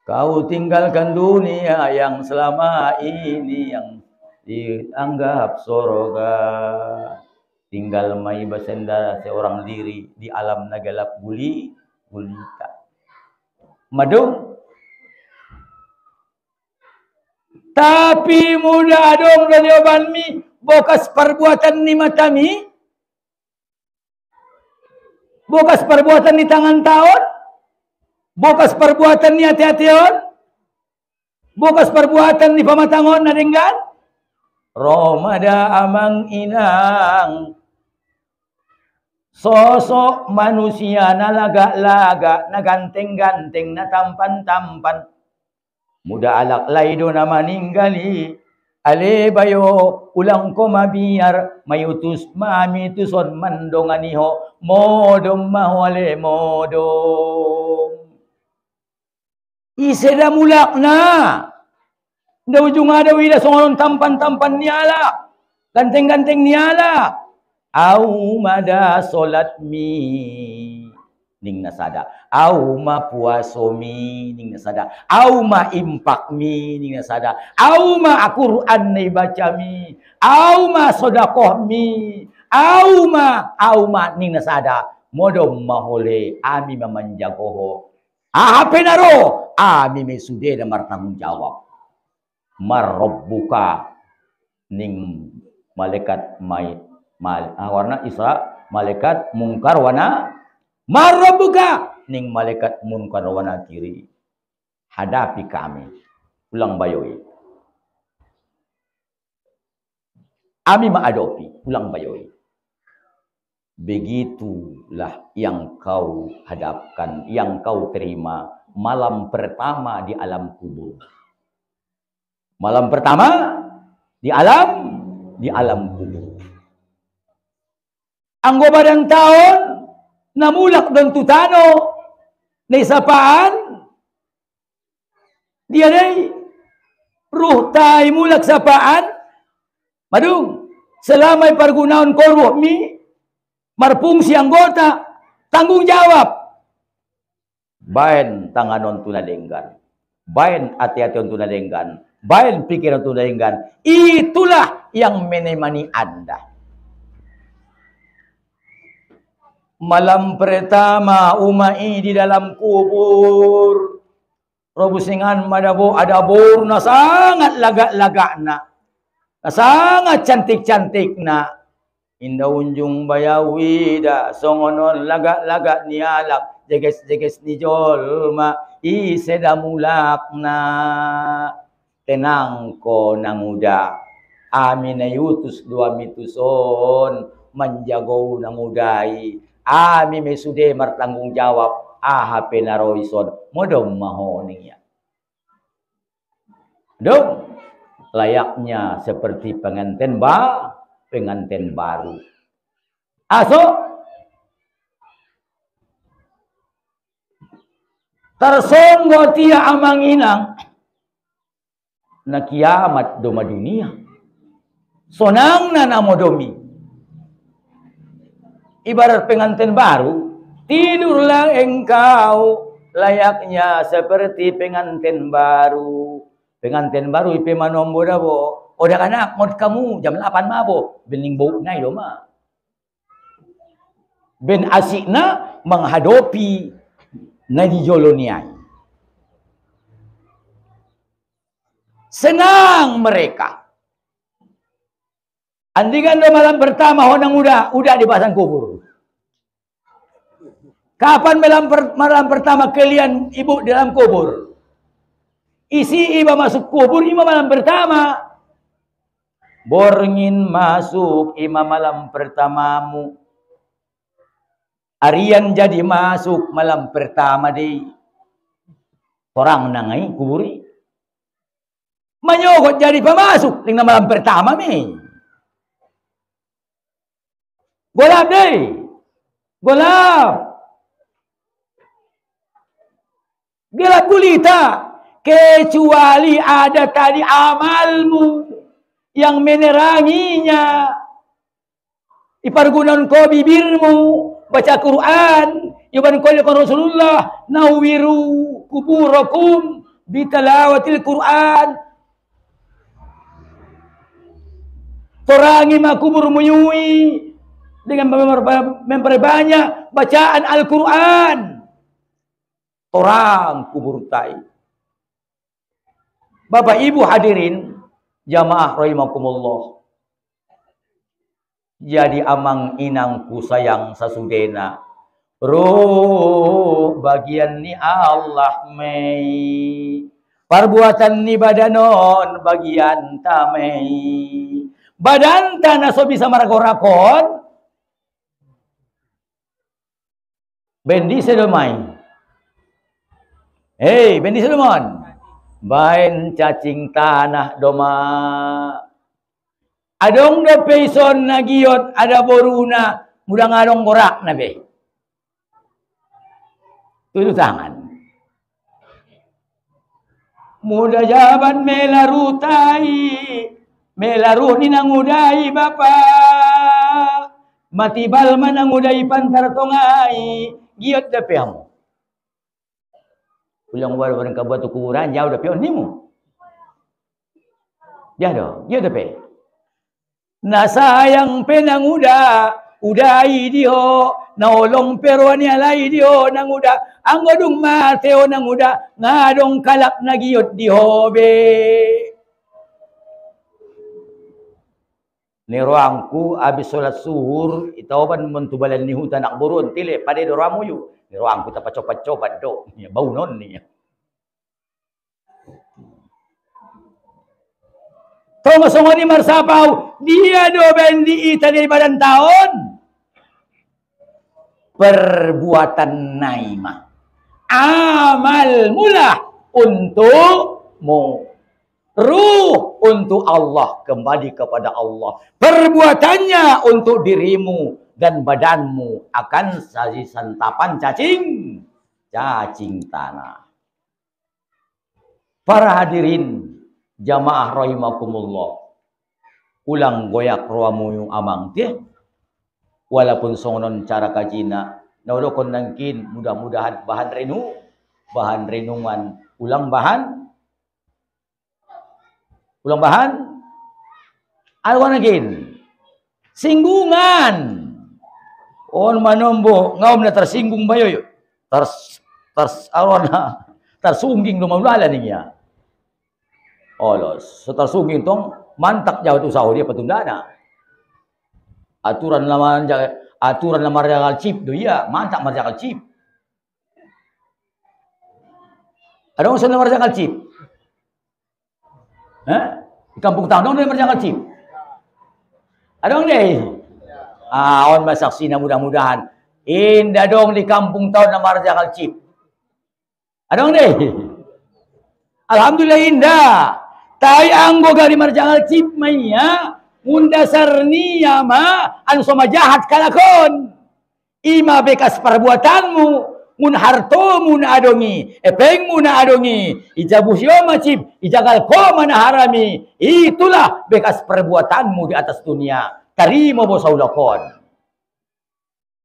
Kau tinggalkan dunia yang selama ini yang dianggap surga. Tinggal mai basenda seorang diri di alam nagalap gulita. Madung. Tapi mudah dong jawaban mi bokas perbuatan ni matami. Bokas perbuatan ni tangan tahun. Bokas perbuatan ni hati-hation. Bukas perbuatan di pamatangon na denggan. Romada amang inang. Sosok manusia na laga-laga, na ganteng-ganteng, na tampan-tampan. Muda alak laydo na maninggali. Alebayo, ulang ko mabiyar, mayutus mami tuson mandonganiho, modom mahwale modom. Iseda mulak na. Daw junga daw ila songon tampan-tampan niala. Ganteng-ganteng niala. Au mada solat mi ning nasada. Au ma puaso mi ning nasada. Au ma impak mi ning nasada. Au ma Al-Quran ni baca mi. Au ma sodakoh mi. Au ma ning nasada. Modom mahole ami memanjagoho. Apa naro? Ami mesude dan bertanggung jawab. Marrabbuka ning malaikat warna Isra, malaikat mungkar wana marrabbuka ning malaikat munkar wana kiri. Hadapi kami. Ulang bayoi. Ami maadopi. Ulang bayoi. Begitulah yang kau hadapkan, yang kau terima malam pertama di alam kubur. Malam pertama di alam kubur. Anggo badang taon namulak dan tutano na isapaan dia day ruh tay mulak sapaan madung selamay pargunaon ko ruh mi marfungsi anggota tanggung jawab bain tanganon tunadenggan bain ati-ation tunadenggan bain pikiran tunadenggan itulah yang menemani Anda. Malam pertama umai di dalam kubur. Robusingan madabo adabur na sangat lagak-lagak na. Sangat cantik-cantik na. Indah unjung bayawi da songonon lagak-lagak ni alak. Jeges-jeges ni jolma iseda mulak na. Tenang ko nanguda. Amin ayutus dua mituson manjago nangudai. Ami mesude martanggung jawab ahap naroison modom mahoninya. Dong layaknya seperti pengantin baru. Aso tersonggo tia amang inang na kiamat doma dunia. Sonang na namodomi. Ibarat pengantin baru, tidurlah engkau layaknya seperti pengantin baru. Pengantin baru ipe manombo dabo. Oda anak mod kamu jam 8 mabo. Bening bau nai do ma. Ben asikna menghadapi nadi joloniai. Senang mereka. Andingan do malam pertama honang udah dipasang kubur. Kapan malam pertama kalian ibu dalam kubur? Isi iba masuk kubur ima malam pertama. Borngin masuk ima malam pertamamu. Arian jadi masuk malam pertama deh. Orang nangai kuburi. Manyogot jadi pemasuk dengan malam pertama nih. Golap deh. Golap. Gelap gulita. Kecuali ada tadi amalmu yang meneranginya. Ipargunan ko bibirmu. Baca Quran. Iban ko Rasulullah. Nawiru kuburakum. Bitalawatil Quran. Torangi makubur muyui. Dengan memperbanyak bacaan Al-Quran. Orang kubur tai. Bapak Ibu hadirin, jamaah rahimakumullah. Jadi amang inangku sayang sasudena. Roh bagian ni Allah mei. Perbuatan ni badanon bagian tamai. Badan tanah so bisa marakorakon. Bendi sedomai. Hei, bendi sedomon. Bain cacing tanah doma. Adong do peison nagiot ada boruna. Mudah ngadong korak nabe. Tujuh tangan. Muda jaban melarutai. Melaruh ni nangudai bapa. Mati balma nangudai pantar tongai. Giot da pehamu. Ulang wal barang kabuat ukuran jauh da peon nimu. Jado, giot da pe. Na sayang penanguda. Udai diho. Naolong peruani alai diho nanguda. Anggodung mateo nanguda. Ngadong kalak nagiot diho be. Ni ruangku habis solat suhur itawaban mentubalan ni hutan nak burun tile pada doramu yu. Ni ruangku tak pacopat-copat do. Ni bau non ni. Tong songo ni marsapau dia do bendi ita dari badan tahun. Perbuatan naimah. Amal mula untukmu. Ruh untuk Allah, kembali kepada Allah. Perbuatannya untuk dirimu dan badanmu akan saji santapan cacing tanah. Para hadirin jamaah rahimakumullah. Ulang goyak ruamu yung amang teh. Walaupun songonon cara kajina. Naudokon nangkin mudah-mudahan bahan renungan. Ulang bahan. Alwan again. Singgungan. On manombo. Ngaum na tersinggung bayo. Alwan na. Tersungging lumawala niya. Olos. So tersungging tong. Mantak jauh tu sahur dia petundana. Aturan lamar jagal chip do iya. Mantak marjakal chip. Ada orang lamar jagal chip. Di kampung tahu dong dia berjalan chip. Ada dong deh. On masaksi na mudah-mudahan. Indah dong di kampung tahu na berjalan chip. Ada dong deh. Alhamdulillah indah. Tai anggo gari marjangal chip maya. Mundasar niya ma. Anu sama jahat kalakon. Ima bekas perbuatanmu. Mun harto mun adongi, epeng mun adongi, ijabusyo macip, ijagal ko manaharami. Itulah bekas perbuatanmu di atas dunia. Tarimo bosaulakon.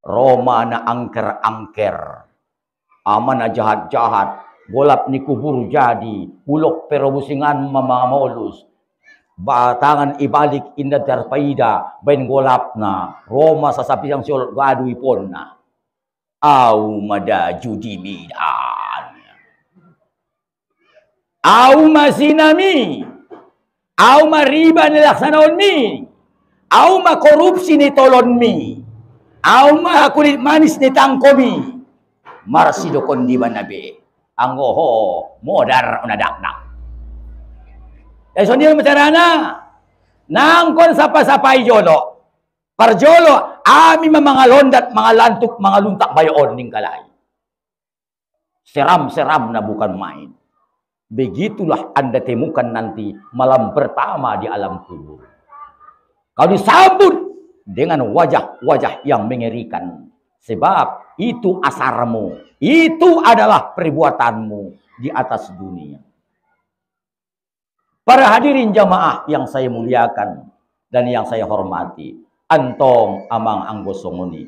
Roma na angker-angker, amana jahat-jahat, golap ni kubur jadi, bulok perobusingan mamamolus. Batangan ibalik indah terpaida, ben golap na, Roma sasapi yang siolot gadu ipon na. Au mada judi midan. Au masinami. Au mariba nilaksanaon mi. Au makorupsi ni tolon mi. Au kulit manis ni tangkomi. Marsido kondi banabe. Anggoho modar unadaknak. Esonil macarana. Nangkon sapa-sapai jolo. Parjolo, ami mga londat, mga lantuk, mga luntak bayon ning kalay. Seram-seram na bukan main. Begitulah Anda temukan nanti malam pertama di alam kubur. Kau disambut dengan wajah-wajah yang mengerikan. Sebab itu asarmu. Itu adalah perbuatanmu di atas dunia. Para hadirin jamaah yang saya muliakan dan yang saya hormati. Antong amang anggosongoni.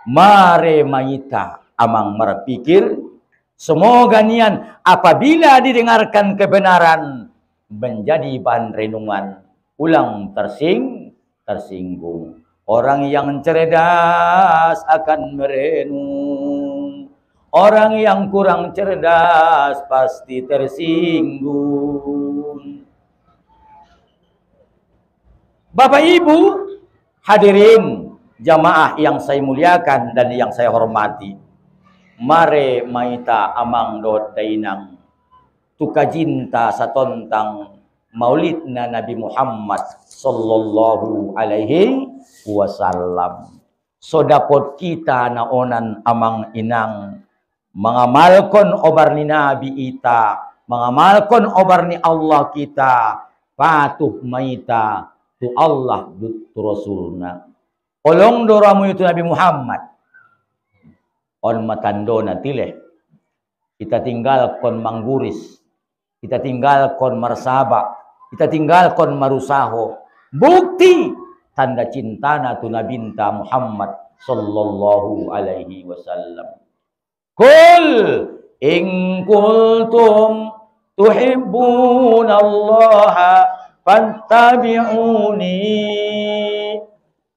Mare maita amang merpikir. Semoga nian apabila didengarkan kebenaran. Menjadi bahan renungan. Ulang tersinggung. Orang yang cerdas akan merenung. Orang yang kurang cerdas pasti tersinggung. Bapak Ibu, hadirin jamaah yang saya muliakan dan yang saya hormati. Mare maita amang dot dainang. tukajinta sa tontang maulid na Nabi Muhammad sallallahu alaihi wasallam. So dapat kita naonan amang inang mga malkon obar ni Nabi ita, mga malkon obar ni Allah kita, patuh maita tu Allah tu Rasulna. Olong doramu itu Nabi Muhammad. On matando na tileh. Kita tinggal kon mangguris. Kita tinggal kon marsaba. Kita tinggal kon marusaho. Bukti tanda cinta na tu nabinta Muhammad sallallahu alaihi wasallam. Kul in kuntum tuhibbuna Allah fattabi'uni.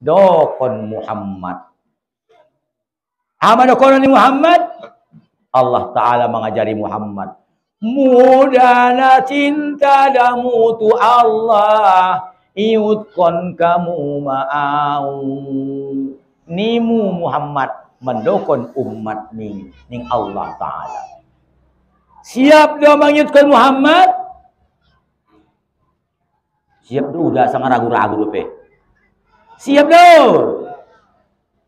Dokon Muhammad. Ama dokon ni Muhammad. Allah Ta'ala mengajari Muhammad. Mudah na cinta damu tu Allah. Iutkon kamu ma'au. Nimu Muhammad mendokon umat ning Allah Ta'ala. Siap dia mengiutkon Muhammad? Siap dulu, dah sangat ragu-ragu dope. Siap dulu.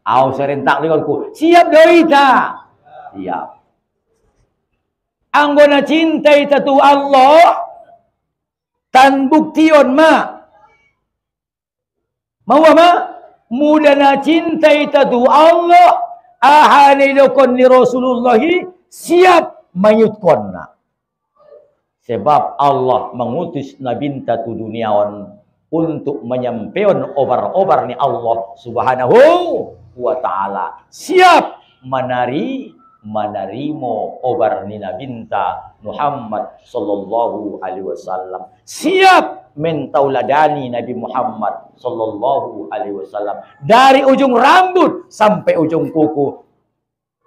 Au serentak denganku. Siap dulu ita. Siap. Anggona cinta ita tu Allah. Tan buktion ma. Mau ma? Mudah na cinta ita tu Allah. Ahani dokon ni Rasulullah. Siap mayutkon na. Sebab Allah mengutus nabinta tu duniawan untuk menyampaikan obar-obar ni Allah Subhanahu wa Ta'ala. Siap menerimo obar ni nabinta Muhammad sallallahu alaihi wasallam. Siap mentauladani Nabi Muhammad sallallahu alaihi wasallam. Dari ujung rambut sampai ujung kuku.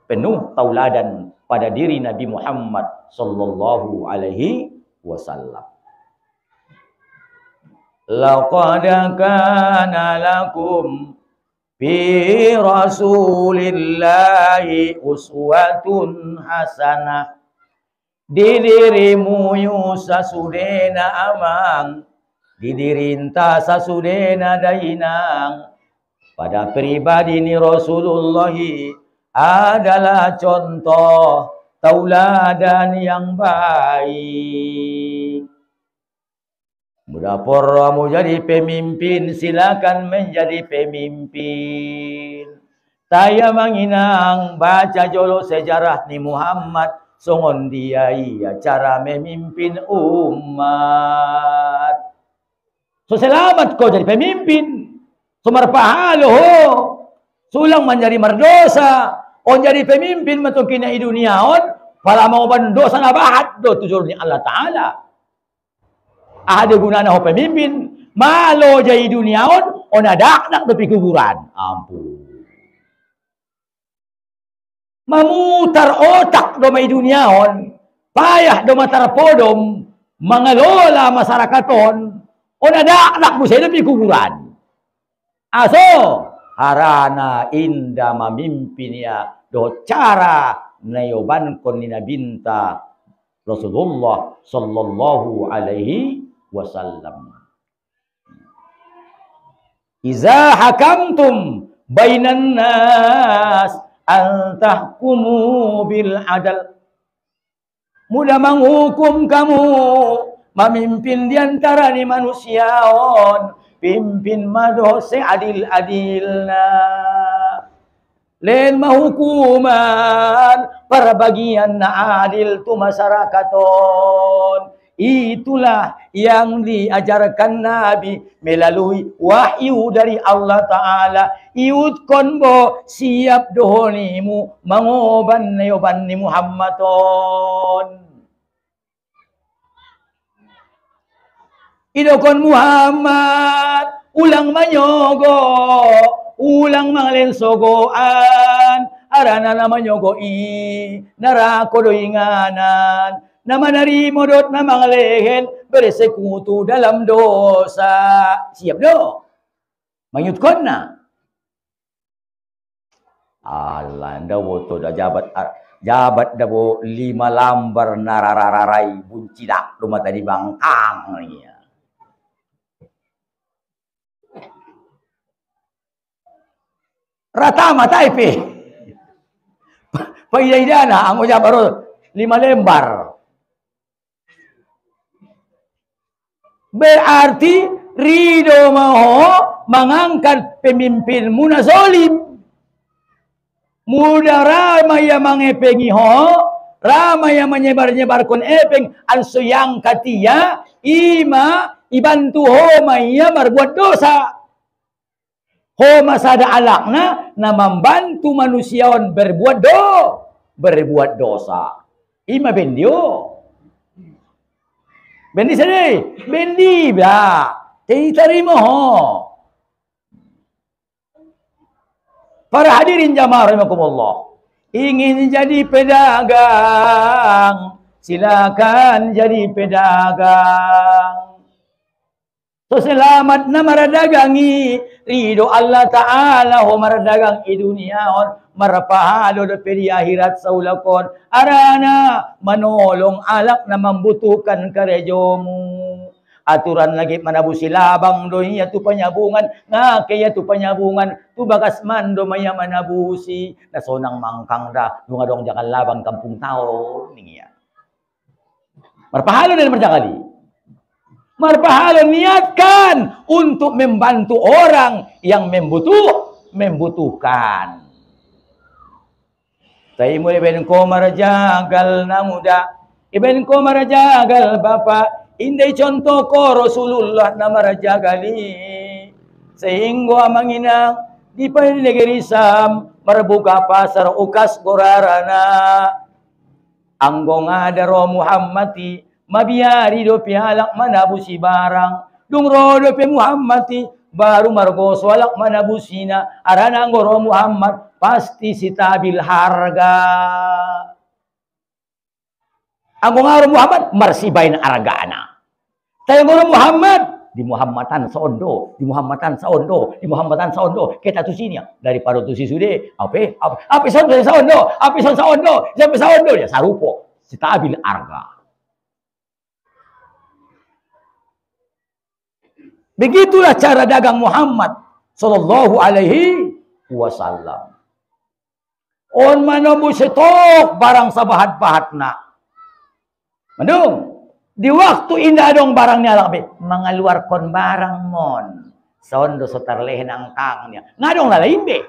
Penuh tauladan pada diri Nabi Muhammad sallallahu alaihi wasallam. Laqad kana lakum fi Rasulillahi uswatun hasanah. Di dirimu sasudena amang, di dirinta sasudena dainang. Pada pribadi ni Rasulullah adalah contoh tauladan yang baik. Mudah porramu jadi pemimpin, silakan menjadi pemimpin. Saya menginang baca jolo sejarah ni Muhammad, songon dia ia cara memimpin umat. So selamat kau jadi pemimpin. Sumar pahalo ho. Sulang menjadi merdosa. On jadi pemimpin matukin na iduniaon. Para mau bandosa na bahat do tujur ni Allah Ta'ala. Ada guna na ho pemimpin. Malo jadi iduniaon. On adak-dak do pikuburan. Ampun. Mamutar otak do may iduniaon. Payah do matarapodom. Mangalola masarakaton. On adak-dak mo sila pikuburan. Aso. Harana inda mamimpin ya do cara nayoban kon ni nabinta Rasulullah sallallahu alaihi wasallam. Iza hakamtum bainan nas an tahkumu bil adal. Mudah menghukum kamu memimpin di antara ni manusiaon. Pimpin madoh seadil-adilna. Len mahukuman para bagian na adil tu masyarakaton. Itulah yang diajarkan Nabi melalui wahyu dari Allah Ta'ala. Iutkon bo siap dohonimu mangoban nayoban ni Muhammadon. Idokon Muhammad, ulang manyogo, ulang mangalensogoan, arana na manyogoi, narako doinganan, na manarimo dot na mangalehen, beresekutu dalam dosa. Siap do? Manyutkon na. Alah, anda boto dah jabat dah bo 5 lambar narararai bunci dak rumah tadi bangkang ni. Rata mata ipe. Paida-idana ang uja baru 5 lembar. Berarti Ridho Maho mengangkat pemimpin muna zolim. Muda ramai yang mengepengi ho, ramai yang menyebar-nyebarkan epeng, anso yang katia, ibantu ho maya berbuat dosa. Ho masada alakna, na membantu manusiawan berbuat dosa. Ima bendio. Bendi sedih, bendi ba. Terima ho. Para hadirin jamaah rahimakumullah. Ingin jadi pedagang, silakan jadi pedagang. So selamat na maradagangi ridho Allah Ta'ala ho maradagang i dunia on marapahalo do pedi akhirat saulakon arana manolong alak na membutuhkan karejomu. Aturan lagi manabusi labang do iya tu panyabungan nga kaya tu panyabungan tu bagas man do maya manabusi nasonang mangkang da dunga dong jangan labang kampung tao niya. Marpahalo dan marjakali. Marpahalo niatkan untuk membantu orang yang membutuhkan. Taimu ibn ko marajagal na muda, ibn ko marajagal bapa. Indai contoh ko Rasulullah na marajagali sehingga manginang di negeri Sam marbuka pasar ukas gorarana anggong ada roh Muhammadi mabiari do pihalak manabusi barang dung rodo pe Muhammadi baru margoso alak manabusina arana roh Muhammad pasti sitabil harga. Anggong roh Muhammad marsibain argana. Tayo roh Muhammad di Muhammadan saondo, di Muhammadan saondo, di Muhammadan saondo. Kita tu sini daripada tu si sude. Apa saondo, apa saondo, siapa saondo dia sarupo sitabil arga. Begitulah cara dagang Muhammad sallallahu alaihi wasallam. On manabu setok barang sabahat-bahatna. Mandung, di waktu indah dong barangnya alabe mengeluarkan barang mon. Sondo sotarlehen angkangnya. Ngadong lalaimbe.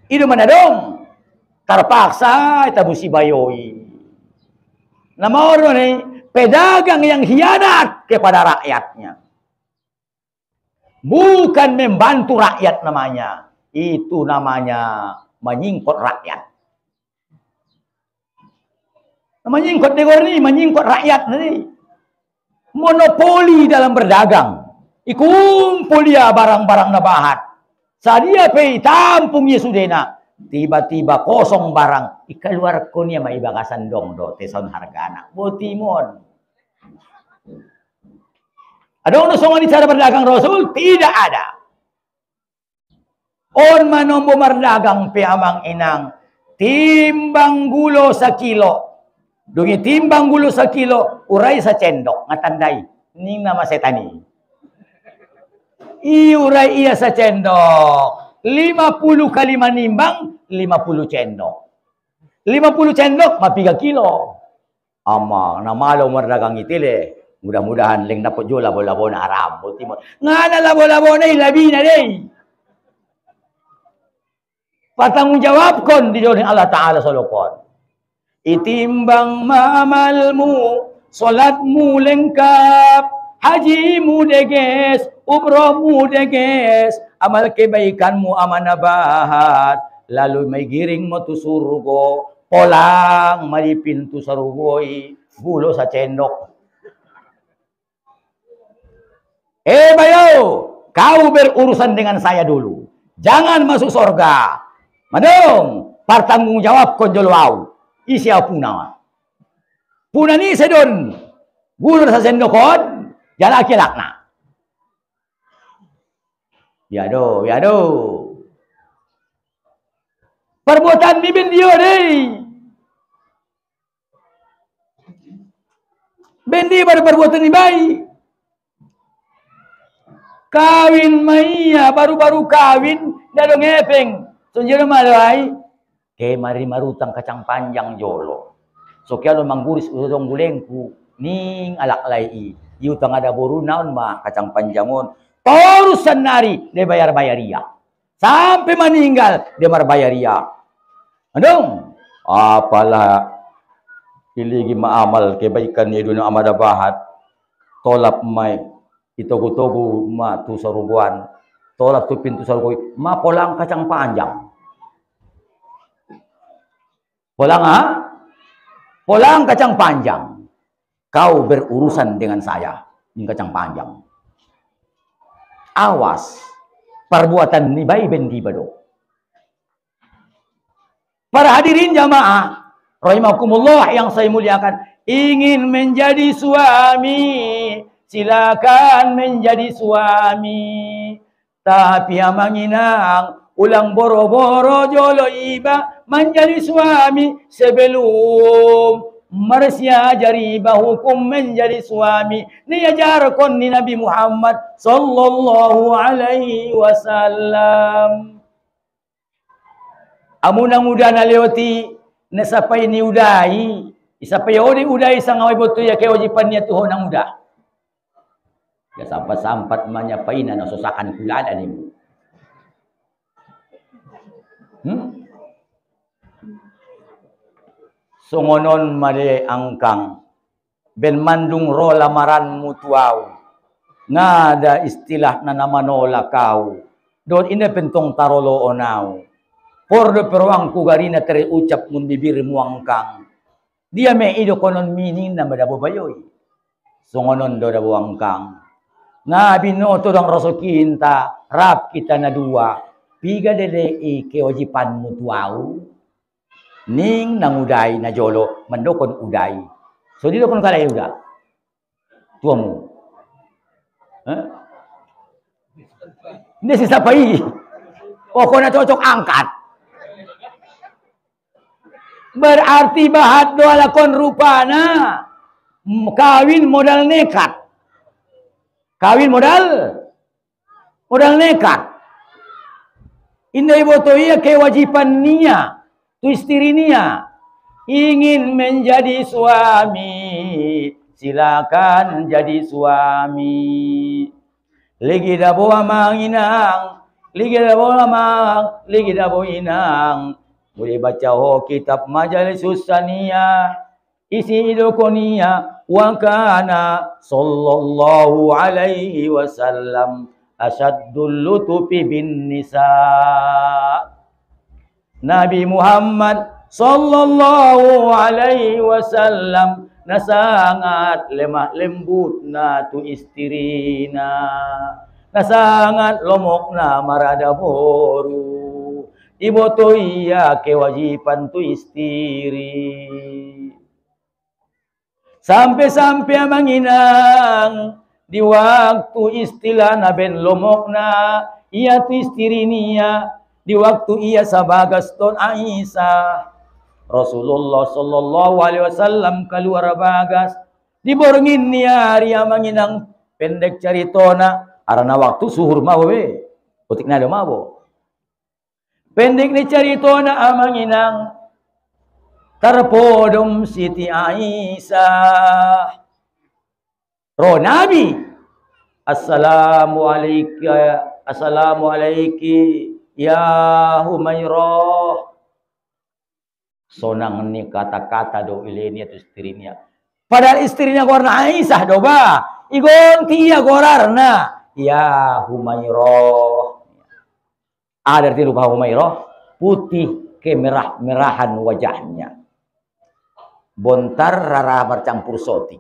Itu mana dong? Terpaksa itabusi bayoi. Nama orang ini pedagang yang hianat kepada rakyatnya. Bukan membantu rakyat namanya. Itu namanya menyingkut rakyat. Menyingkut negara ini, menyingkut rakyat ini. Monopoli dalam berdagang. Ikumpul dia barang-barang nabahat. Sadia pay tampungnya sudena. Tiba-tiba kosong barang. Ikaluar ko niya maibagasan dong do. Teson hargana. Botimon. Adong nosongan di cara berdagang Rasul? Tidak ada. On manombo berdagang piamang inang. Timbang gulo sa kilo. Dungi timbang gulo sa kilo, uray sa cendok, ngatandai, ning nama setani. Iuray iya sa cendok, 50 kali manimbang, 50 cendok. 50 cendok, mapiga kilo. Ama, namalo mardagang itile, mudah-mudahan ling dapat jo labo-labo na Arab. Nga na labo-labo na labi na day. Patanggung jawab kon di jodoh Allah Ta'ala solokon. Itimbang maamalmu, solatmu lengkap, hajimu deges, umrohmu deges, amal kebaikanmu amanabahat, lalu may giring mo tu surgo, polang mali pintu sarugoi, gulo sa cendok. Bayo, kau berurusan dengan saya dulu, jangan masuk surga. Madong, pertanggung jawab konjolwau. Isya puna. Puna ni sedon. Gulur sa sendokon. Jala kilak na. Biado. Perbuatan mi ben dia deh. Ben dia pada perbuatan ni baik. Kawin maya baru-baru kawin dah dong ngepeng. So jero malai ke mari marutang kacang panjang jolo. So kaya lo mangguris usong gulengku ning alak lai. Iu tang ada boru naon mah kacang panjangon. Terusan nari dia bayar-bayaria. Sampai meninggal dia marbayaria. Andong apalah iligi maamal kebaikan ni dunia amada bahat tolap mai itogo-togo ma tu saruguan tolap tu pintu saruguan ma polang kacang panjang polang kacang panjang kau berurusan dengan saya ini kacang panjang awas perbuatan ni baik ben dibado. Para hadirin jamaah rahimakumullah yang saya muliakan, ingin menjadi suami silakan menjadi suami, tapi amanginang ulang boro-boro jolo iba menjadi suami sebelum marsya jariba hukum menjadi suami diajarkan ni Nabi Muhammad sallallahu alaihi wasallam. Amunang muda na lewati na sapay ni udai, isapay odi udai sa ngaway boto ya kay wajipan niya tuhon ang uda. Ya sampat-sampat manya paina na susakan kulada ni mo. Sungonon mali angkang ben mandung ro lamaran mutuaw nga ada istilah na namanola kau. Doon ina pentong tarolo onaw. Por de peruang kugarina tere ucap mun bibir muangkang. Dia me ido konon meaning na madabo bayoy. Sungonon do dabo angkang. Nga binoto dang raso kinta rap kita na dua. Piga dede kewajipan mutuaw. Ning nanguday na jolo mandokon uday. So dito kon kalay uda. Tuwa mo. Hindi si sapay. O ko na cocok angkat. Berarti bahat doa lakon rupana kawin modal nekat. Kawin modal nekat. Inday boto iya kewajipan niya, tu istri niya ingin menjadi suami, silakan jadi suami. Lagi dabo amanginang, lagi dabo amang, lagi dabo inang. Boleh baca kitab Majalis Saniyah isi idokonia wa kana sallallahu alaihi wasallam asyaddul lutufi bin nisa. Nabi Muhammad sallallahu alaihi wasallam na sangat lemah lembut na tu istrina, na sangat lomok na marada boru. Ibu tu iya kewajipan tu istri. Sampai-sampai manginang di waktu istilah na ben lomok na iya tu istri niya di waktu iya sabagas ton Aisyah. Rasulullah sallallahu alaihi wasallam keluar bagas diborngin niya ria manginang pendek caritona arana waktu suhur mawe utik na mawo. Pendek ni cerita na amanginang terpodom Siti Aisyah. Roh Nabi. Assalamu alaiki ya Humairah. Sonang ni kata-kata do ilenia tu istrinya. Padahal istrinya gorna Aisyah do ba. Igon tiya gorarna ya Humairah. Ada arti rupa Humairah putih kemerah-merahan wajahnya. Bontar rara bercampur soti.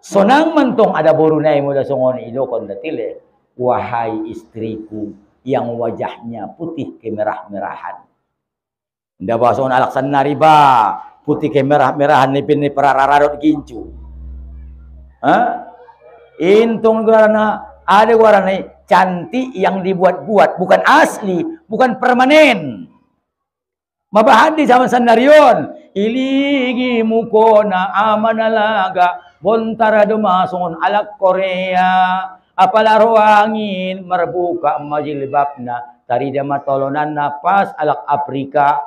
Sonang mentong ada borunai muda songon ido kondatile. Wahai istriku yang wajahnya putih kemerah-merahan. Nda bason alaksan nariba putih kemerah-merahan nipin ni parararadot gincu. Intong guarana ada guarana cantik yang dibuat-buat, bukan asli, bukan permanen. Mabahadi sama sanarion, iligi mukona amanalaga, bontara dumason alak Korea, apalaro angin merbuka majilbabna, tari dia matolonan napas alak Afrika.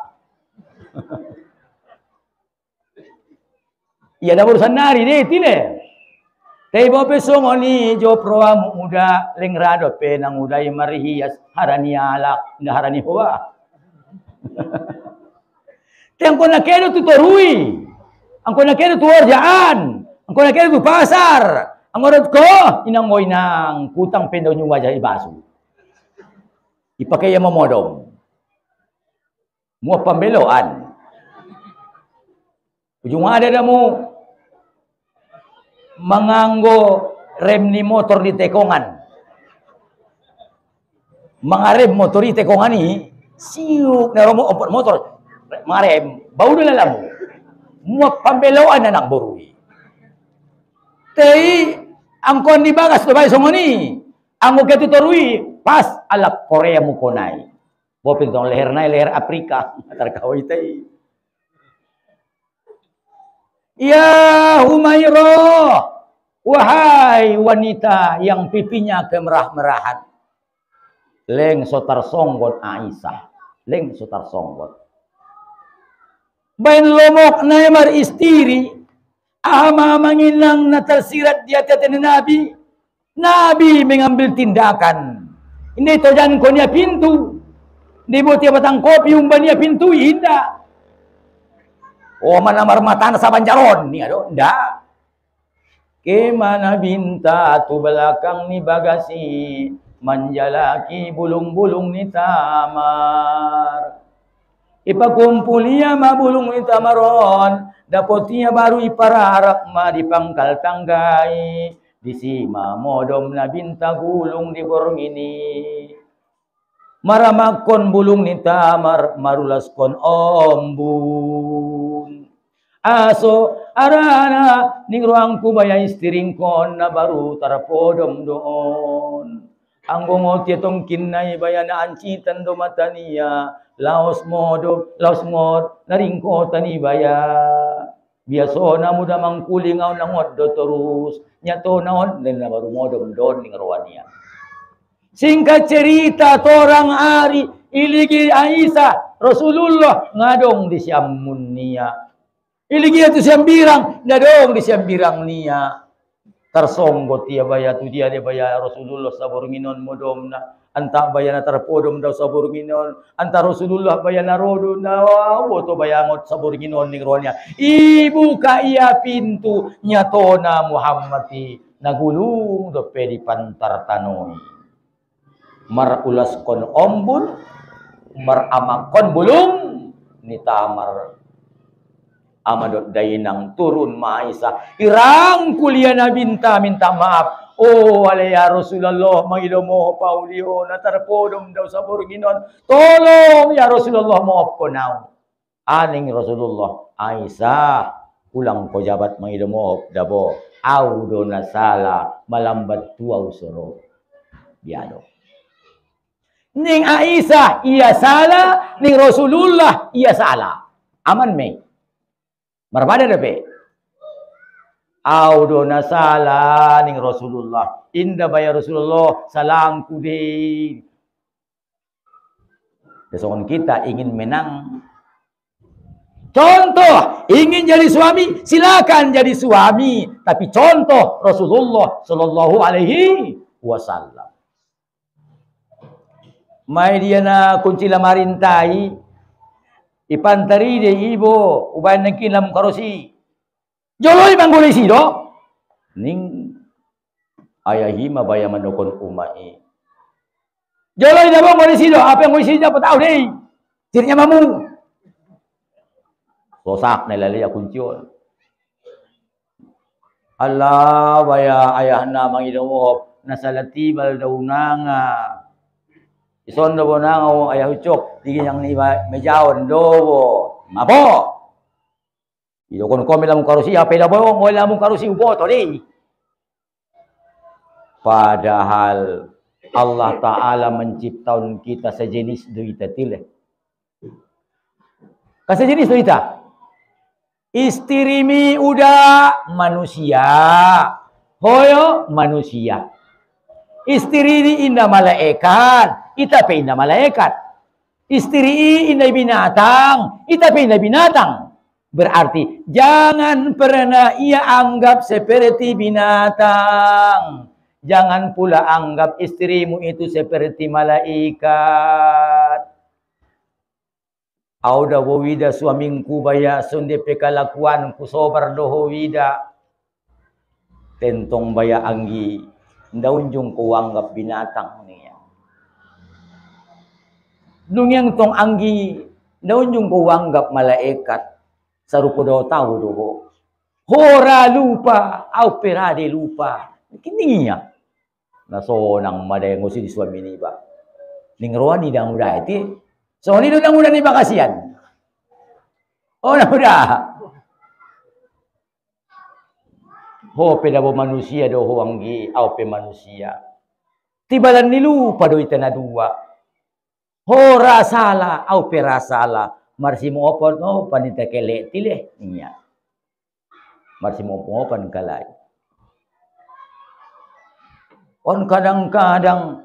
Iya dah urusan nari deh, tine. Tapi bope songoni jo proa muda lengrado pe nang udai marihias harani alak, nda harani hoa. Angko na kero tu torui, angko na kero tu orjaan, angko na kero tu pasar, ang orot ko inangoy ng kutang pendaw yung wajah ibaso. Ipakaya mamodong. Mua pambeloan. Ujung ada na mo manganggo rem ni motor di tekongan. Mga rem motor di tekongan ni siuk na romo motor. Marem, bau na lang mo. Mua pambeloan na ng burui. Tay, ang kon di bagas to bay songoni. Ang uketu torui pas alak Korea mo konay. Bopin tong leher na leher Afrika. Tarkaway tay. Ya Humairo, wahai wanita yang pipinya kemerah-merahan. Leng sotar songgot Aisyah. Leng sotar songgot. Bain lomok na mar istiri, amamangin lang na tersirat di atas Nabi. Nabi mengambil tindakan. Ini to jangan ko niya pintu. Di mo tiap batang kopi umban niya pintu inda. O manamar mata na sa banjaron ni ado nda. Kemana binta tu belakang ni bagasi, manjalaki bulung-bulung ni tamar. Ipakumpulia mabulung ni tamaron, dapotia baru ipararak ma di pangkal tanggai, di sima modom na binta gulung di borong ini. Maramakon bulung ni tamar, marulaskon ombun. Aso arana ning ruang kubaya istiringkon na baru tarapodom doon. Ang gongot yatong kinay bayana ancitan do matania, laos mod naringko tani baya. Biaso na muda mangkulingaw nangot do terus. Nyato naon den na baru modom don ning ruania. Singkat cerita torang ari iligi Aisyah Rasulullah ngadong di siamun niya. Iligi itu siambirang ngadong di siambirang niya. Tersonggot dia baya tu dia baya Rasulullah sabur nginon modom na anta baya na terpodom daw sabur nginon anta Rasulullah baya na rodo na boto bayangot sabur nginon ning ronya. Ibu ka iya pintu nyatona Muhammadi nagulung do pedi pantar tanoi. Mar ulas kon ombun, mar amakon bulung, ni tamar amadot dainang turun Aisyah. Irang kuliah na minta maaf. Oh, alaya Rasulullah, mangidaw mo Paulio, natarpodom daw sa burginon. Tolong ya Rasulullah, maaf ko now. Aning Rasulullah, Aisyah, ulang ko jabat mangidaw mo dabo. Audo na sala, malambat tuaw suro. Biado. Ning Aisyah iya salah, ning Rasulullah iya salah. Aman me. Marbada dape. Audo na salah ning Rasulullah. Inda baya Rasulullah salang kudi. Desokon kita ingin menang. Contoh, ingin jadi suami, silakan jadi suami. Tapi contoh Rasulullah sallallahu alaihi wasallam. May dia na kunci lamarintai, ipantari de ibo, ubayan ng kinam karosi. Joloy manggulay sido, ning ayahi mabaya manukon umai. Joloy na bang manggulay sido, apa yang manggulay sido patao de, sirnya mamu. Sosak na lalaya kunciol. Allah, baya ayah na manginuhop, nasa latibal daw na nga. Ison do na ngo ayaw chok tigin yang ni mejaon do mapo iyo kon ko milam karusi apa da bo mo lamong karusi ubo to di padahal Allah Ta'ala menciptakan kita sejenis duita tileh. Sejenis duita. Istirimi udah manusia. Hoyo manusia. Istiri indah malaikat. Itape indah malaikat. Istri indah binatang. Itape indah binatang. Berarti jangan pernah ia anggap seperti binatang. Jangan pula anggap istrimu itu seperti malaikat. Auda wawida suamingku baya sunde pekalakuan ku sobar doho wida. Tentong baya anggi. Ndaunjung ku anggap binatang niya. Nung tong anggi. Ndaunjung ku anggap malaikat. Sarupo daw tahu doho. Hora lupa. Au perade lupa. Kini niya. Nasonang madengo si suami ni ba. Ningruan ni dang udah iti. So ni dang udah ni ba kasihan. Oh na udah. Ho pedabo manusia do ho anggi au pe manusia. Tibalan ni lupa do itana dua. Ho rasala au pe rasala. Marsi mo opon no panita kele tile niya. Marsi mo opan kalay. On kadang-kadang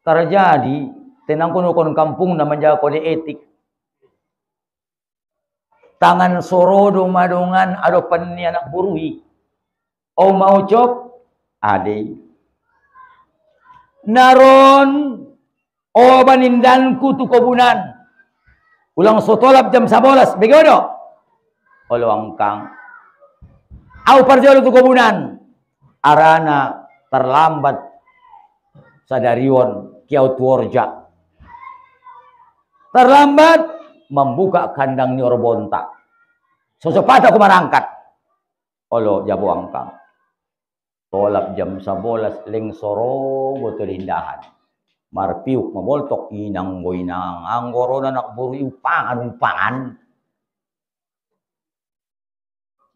terjadi tenang kuno kon kampung na menjaga kode etik. Tangan sorodo madongan ado pani anak buruhi. O mau cok ade. Naron o banindanku tu kobunan. Ulang sotolap jam 11 begodo. Olo angkang. Au parjolo tu kobunan. Arana terlambat sadarion kiau tuorja. Terlambat membuka kandang nyor bontak. Sosopata aku marangkat. Olo jabo angkang. Tolap jam 11 leng soro botol indahan. Marpiuk maboltok inang goinang. Anggoro na nakburi upangan.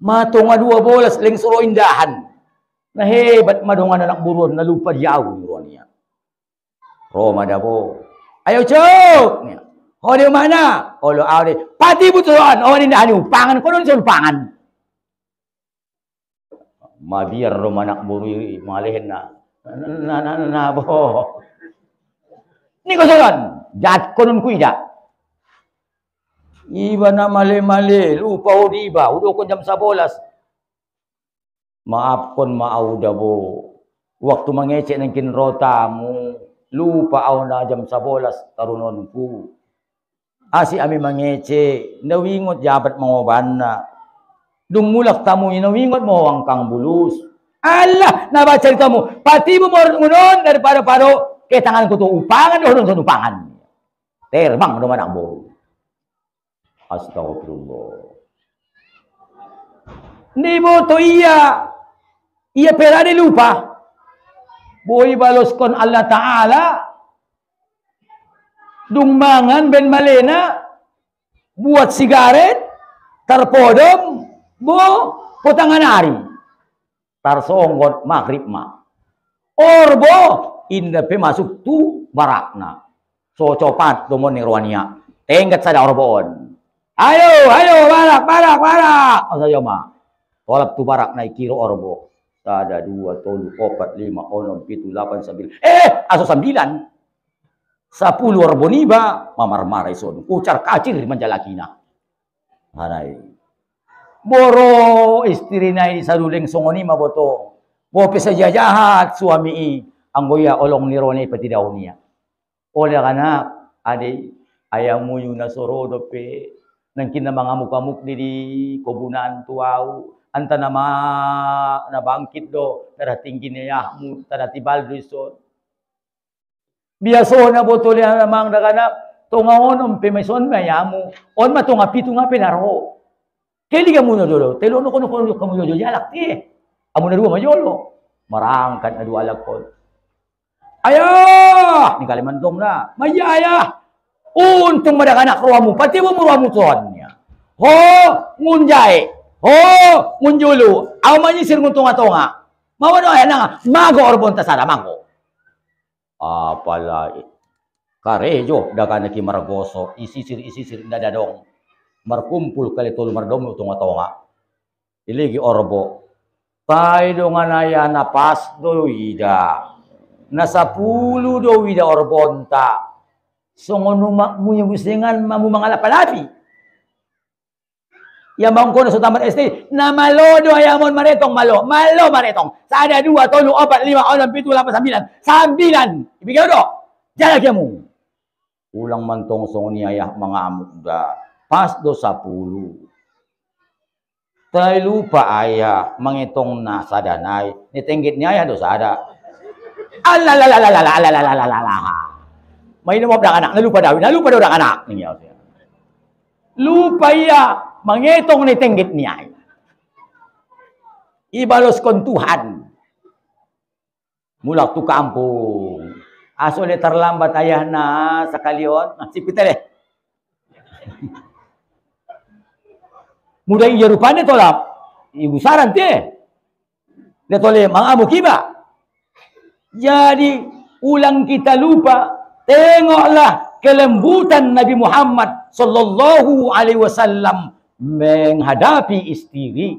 Matunga 12 leng soro indahan. Nahebat madungan anak buruan nalupa jauh niya. Roma dabo. Ayo cok. O di mana? Olo awde. Pati butuan. O di nani upangan. Konon sa upangan. Mabiar Roma anak buru malihin na. Nabo. Ni ko solon. Jat konon kuida. Iba na mali-mali. Lupa o di ba. Udo ko jam 11. Maaf kon maauda bo. Waktu mangecek ng kinrota mo, lupa aw na jam 11 tarunon ko. Asi ami mangecek, nawingot jabat mangoban na. Dumulak tamu nawingot mo ang kang bulus. Allah, nabaca cerita mo, pati mo ngunon daripada paro, ketangan ko to upangan doon sa upangan. Terbang naman ang bo. Astagfirullah. Ni mo to iya. Ia perade lupa. Boy balos kon Allah Ta'ala. Dungmangan ben malena. Buat sigaret. Tarpodom. Bo. Putangan hari. Tarsonggot maghrib ma. Orbo. Inda pe masuk tu barakna. So copat domon ni ruania. Tenggat sada orboon. Ayo. Barak. Asayo ma. Tolap tu barak na ikiro orbo. Ada 2, 3, 4, 5, 6, 7, 8, 9. Aso 9. 10 orboniba, mamar-maray son. Ucar kacir manjalakina. Haray. Boro istri na sa duleng songoni maboto. Bope sa jajahat suami anggoya olong ni Rone pati daw niya. Ola kana ade ayaw mo yung nasorodo pe nang kinamangamuk-amuk di kobunan tuaw. Anta nama nabangkit do naratinggi niya mu taratibal rison. Biaso na botol ya namang dagana tungaon umpe meson mayamu on matunga pitunga penaro. Keli kamu no dolo telo no kono kamu yo jalak ti. Amu na duwa majolo. Marangkat na duwa lakon. Ayo ni kalimandong na. Mayaya. Untung madaganak ruamu pati mo ruamu tuannya. Ho ngunjay. Oh, munjulu. Aw man yisir ng tunga-tunga. Mawano ay nga, mago orbon tasara, mago. Apala karejo daga naki margoso isisir dadadong markumpul kali tol mardom utunga-tunga iligi orbo tay do nganaya napas do ida na 10 do ida orbonta songono makmu yung gusingan mamu mga lapalapi yang bangko na sa tamat SD na malo do ayamon maretong malo maretong sada 2 3 4 5 6 7 8 9 9 ibigay do jala kamu ulang mantong songon ni ayah mga amuda pas do 10 tay lupa ayah mangitong na sadanay nitinggit ni ayah do sada may namop ng anak nalupa daw ng anak ninyo lupa ya mangitong nitinggit niya ibalos kon Tuhan mulak tu kampung aso le terlambat ayah na sakalion si Peter mudah iya rupanya tolak ibu saran te dia tole mangamu kiba jadi ulang kita lupa tengoklah kelembutan Nabi Muhammad sallallahu alaihi wasallam menghadapi istri.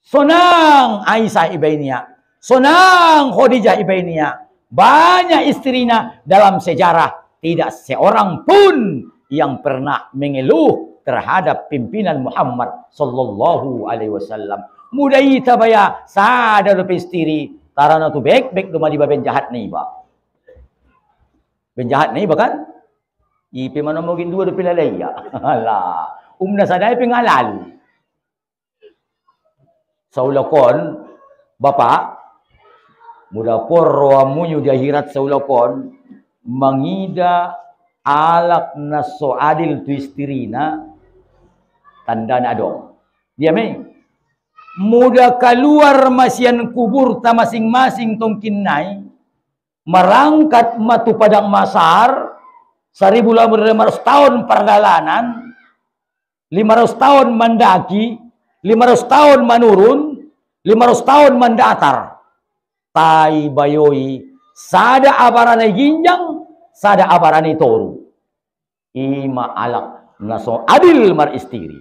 Sonang Aisyah ibainya, sonang Khadijah ibainya. Banyak istrinya dalam sejarah tidak seorang pun yang pernah mengeluh terhadap pimpinan Muhammad sallallahu alaihi wasallam. Mudai tabaya sada do istri tarana tu bek do madi baben jahat ni ba. Ben jahat ni ba kan? Ipi mana mungkin 2 do pilalaya. Alah, umna sadai pengalal. Saulakon bapa muda porro amunyu di akhirat saulakon mangida alak na so adil tu istrina tanda na dong. Dia me muda keluar masian kubur ta masing-masing tong kinai merangkat matu padang masar 1500 tahun perjalanan 500 tahun mendaki 500 tahun menurun 500 tahun mendatar tai bayoi sada abarane ginjang sada abarane toru ima alak naso adil mar istiri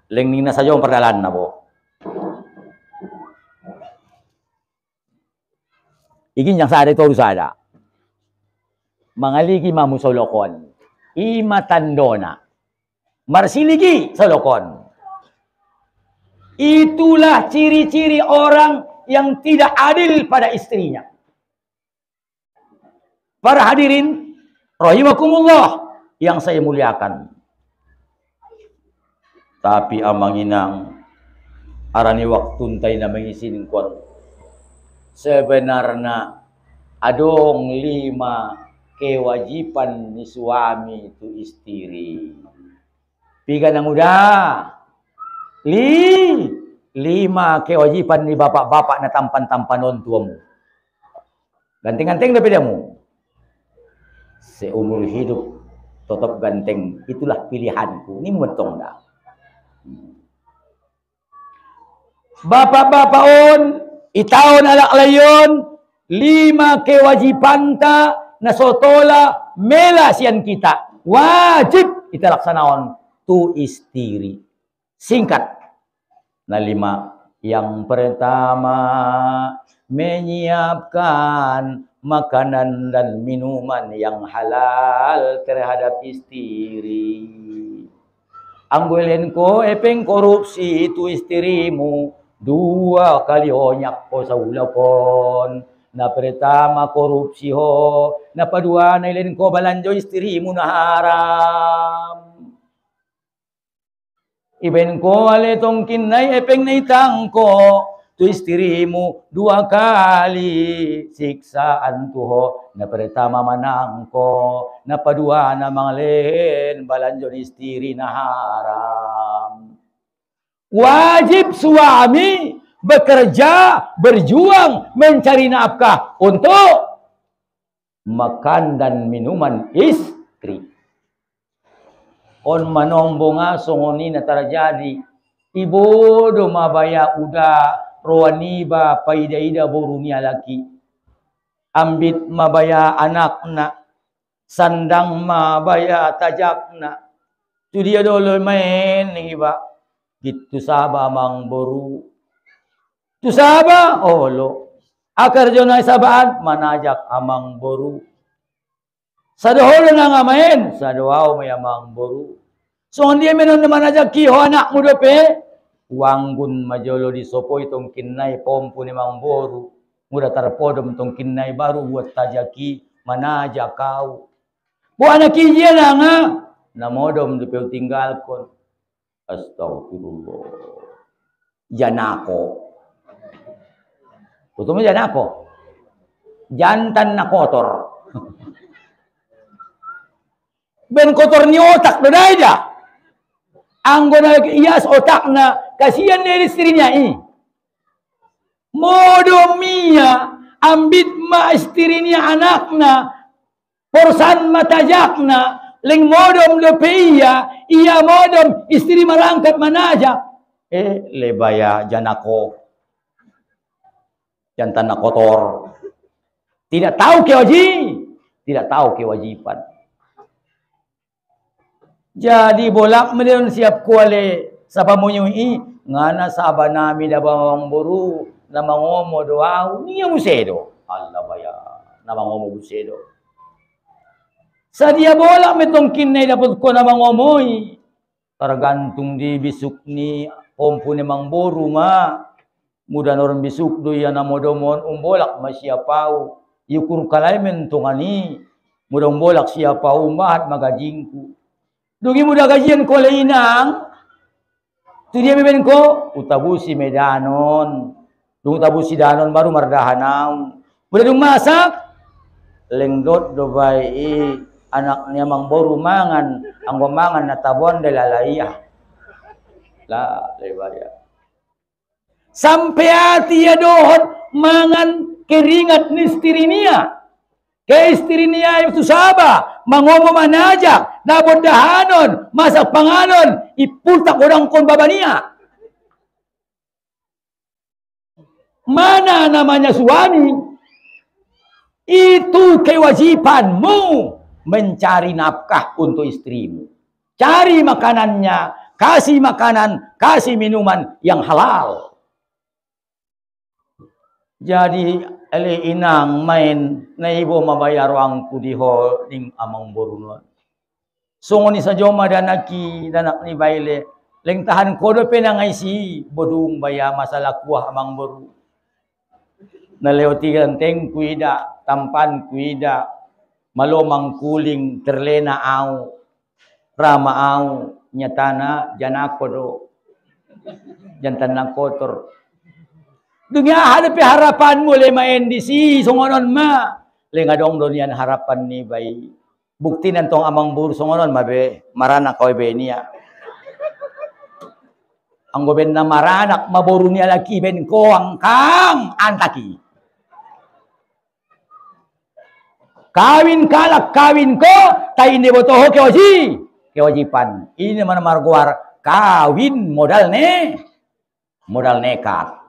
lengning na saja perjalanan na po iginjang sada toru sada mangaligi mamu solokon ima tandona marsiligi solokon. Itulah ciri-ciri orang yang tidak adil pada istrinya. Para hadirin rahimakumullah yang saya muliakan. Tapi amanginang arani waktu tay na mengisin kon. Sebenarnya adong 5 kewajiban ni suami tu istri. Piga na muda. 5 kewajiban ni bapak-bapak na tampan-tampanon tuamu. Ganteng-ganteng na pidamu. Seumur hidup tetap ganteng. Itulah pilihanku. Ini mentong dah. Bapak-bapak on, itaon alak layon, 5 kewajiban ta na sotola mela sian kita. Wajib kita laksanaon tu istiri. Singkat na 5. Yang pertama menyiapkan makanan dan minuman yang halal terhadap istri. Anggulen ko epeng korupsi itu istrimu 2 kali onyak po sa ulapon. Na pertama korupsi ho, na padua na ilen ko balanjo istrimu na haram. Iben ko aletong kinay epeng na itang ko tu istrimu 2 kali siksaan tuho na pertama manang ko na padua na manglen balanjon istri na haram. Wajib suami bekerja berjuang mencari nafkah untuk makan dan minuman istri. On manombong songoni na terjadi ibu do mabaya uda roaniba paida-ida borunia laki ambit mabaya anakna, sandang mabaya tajakna. Tu dia dulu main iba. Gitu saba mang boru. Tu saba olo. Akar jonay sabaan manajak amang boru. Sa doholo na nga main, sa doaw may amang boru. So hindi menon naman manajak kiho anak mo dope. Wanggun majolo di sopo itong kinay pompo ni mang boru. Muda tarpodom itong kinay baru buat tajaki manajak kau. Buana kijia na nga. Namodom dope tinggal kon. Astagfirullah. Janako. Betul mo janako? Jantan na kotor. Ben kotor ni otak na dahil dia. Ang guna iyas otak na kasihan na istri niya Modo miya ambit ma istri niya anak na porsan matajak na ling modom dopeya iya modom istri marangkat manajak. Lebaya janako. Jantan na kotor. Tidak tahu tidak tahu kewajiban. Jadi bolak melihat siap kuale sa pamunyui ngana saba nami da bawang buru na mangomo doa niya musedo. Allah baya na mangomo musedo. Sa dia bolak metong kinay dapat ko na mangomoy. Tergantung di bisuk ni pompu ni mang boru ma. Muda orang bisuk do ya na modomon umbolak masiapau. Yukur kalay mentongani. Muda umbolak siapau mahat magajingku. Dugi muda gajian ko lainang. Tu dia beben ko utabusi medanon. Dung utabusi danon baru mardahanau. Muda dung masak lengdot do bai anaknya mang boru mangan anggo mangan na tabon dalalayah. La lebaya. Sampai hati ya dohon mangan keringat ni istri niya. Ke istri niya itu saba mangomo manajak nabod dahanon masak panganon ipultak orang kon baba niya. Mana namanya suami? Itu kewajibanmu mencari nafkah untuk istrimu. Cari makanannya, kasih makanan, kasih minuman yang halal. Jadi ele inang main na ibo mabayar ang kudiho ning amang borunon. Sungoni sa joma danaki danak ni baile leng tahan kodo penangay si bodung baya masalah kuah amang boru. Nalewati ganteng kuida, tampan kuida, malomang kuling terlena au, rama au, nyatana janako do, jantan na kotor. Dunia hadapi harapan mulai main di si songonon ma. Lengadong donian harapan ni bayi. Bukti nantong amang buru songonon mabe marana kau be niya. Ang goben na maranak maburu niya laki ben ko ang kang antaki. Kawin kalak kawin ko tay ni botoho kewajiban. Ini mana marguar kawin modal nekat.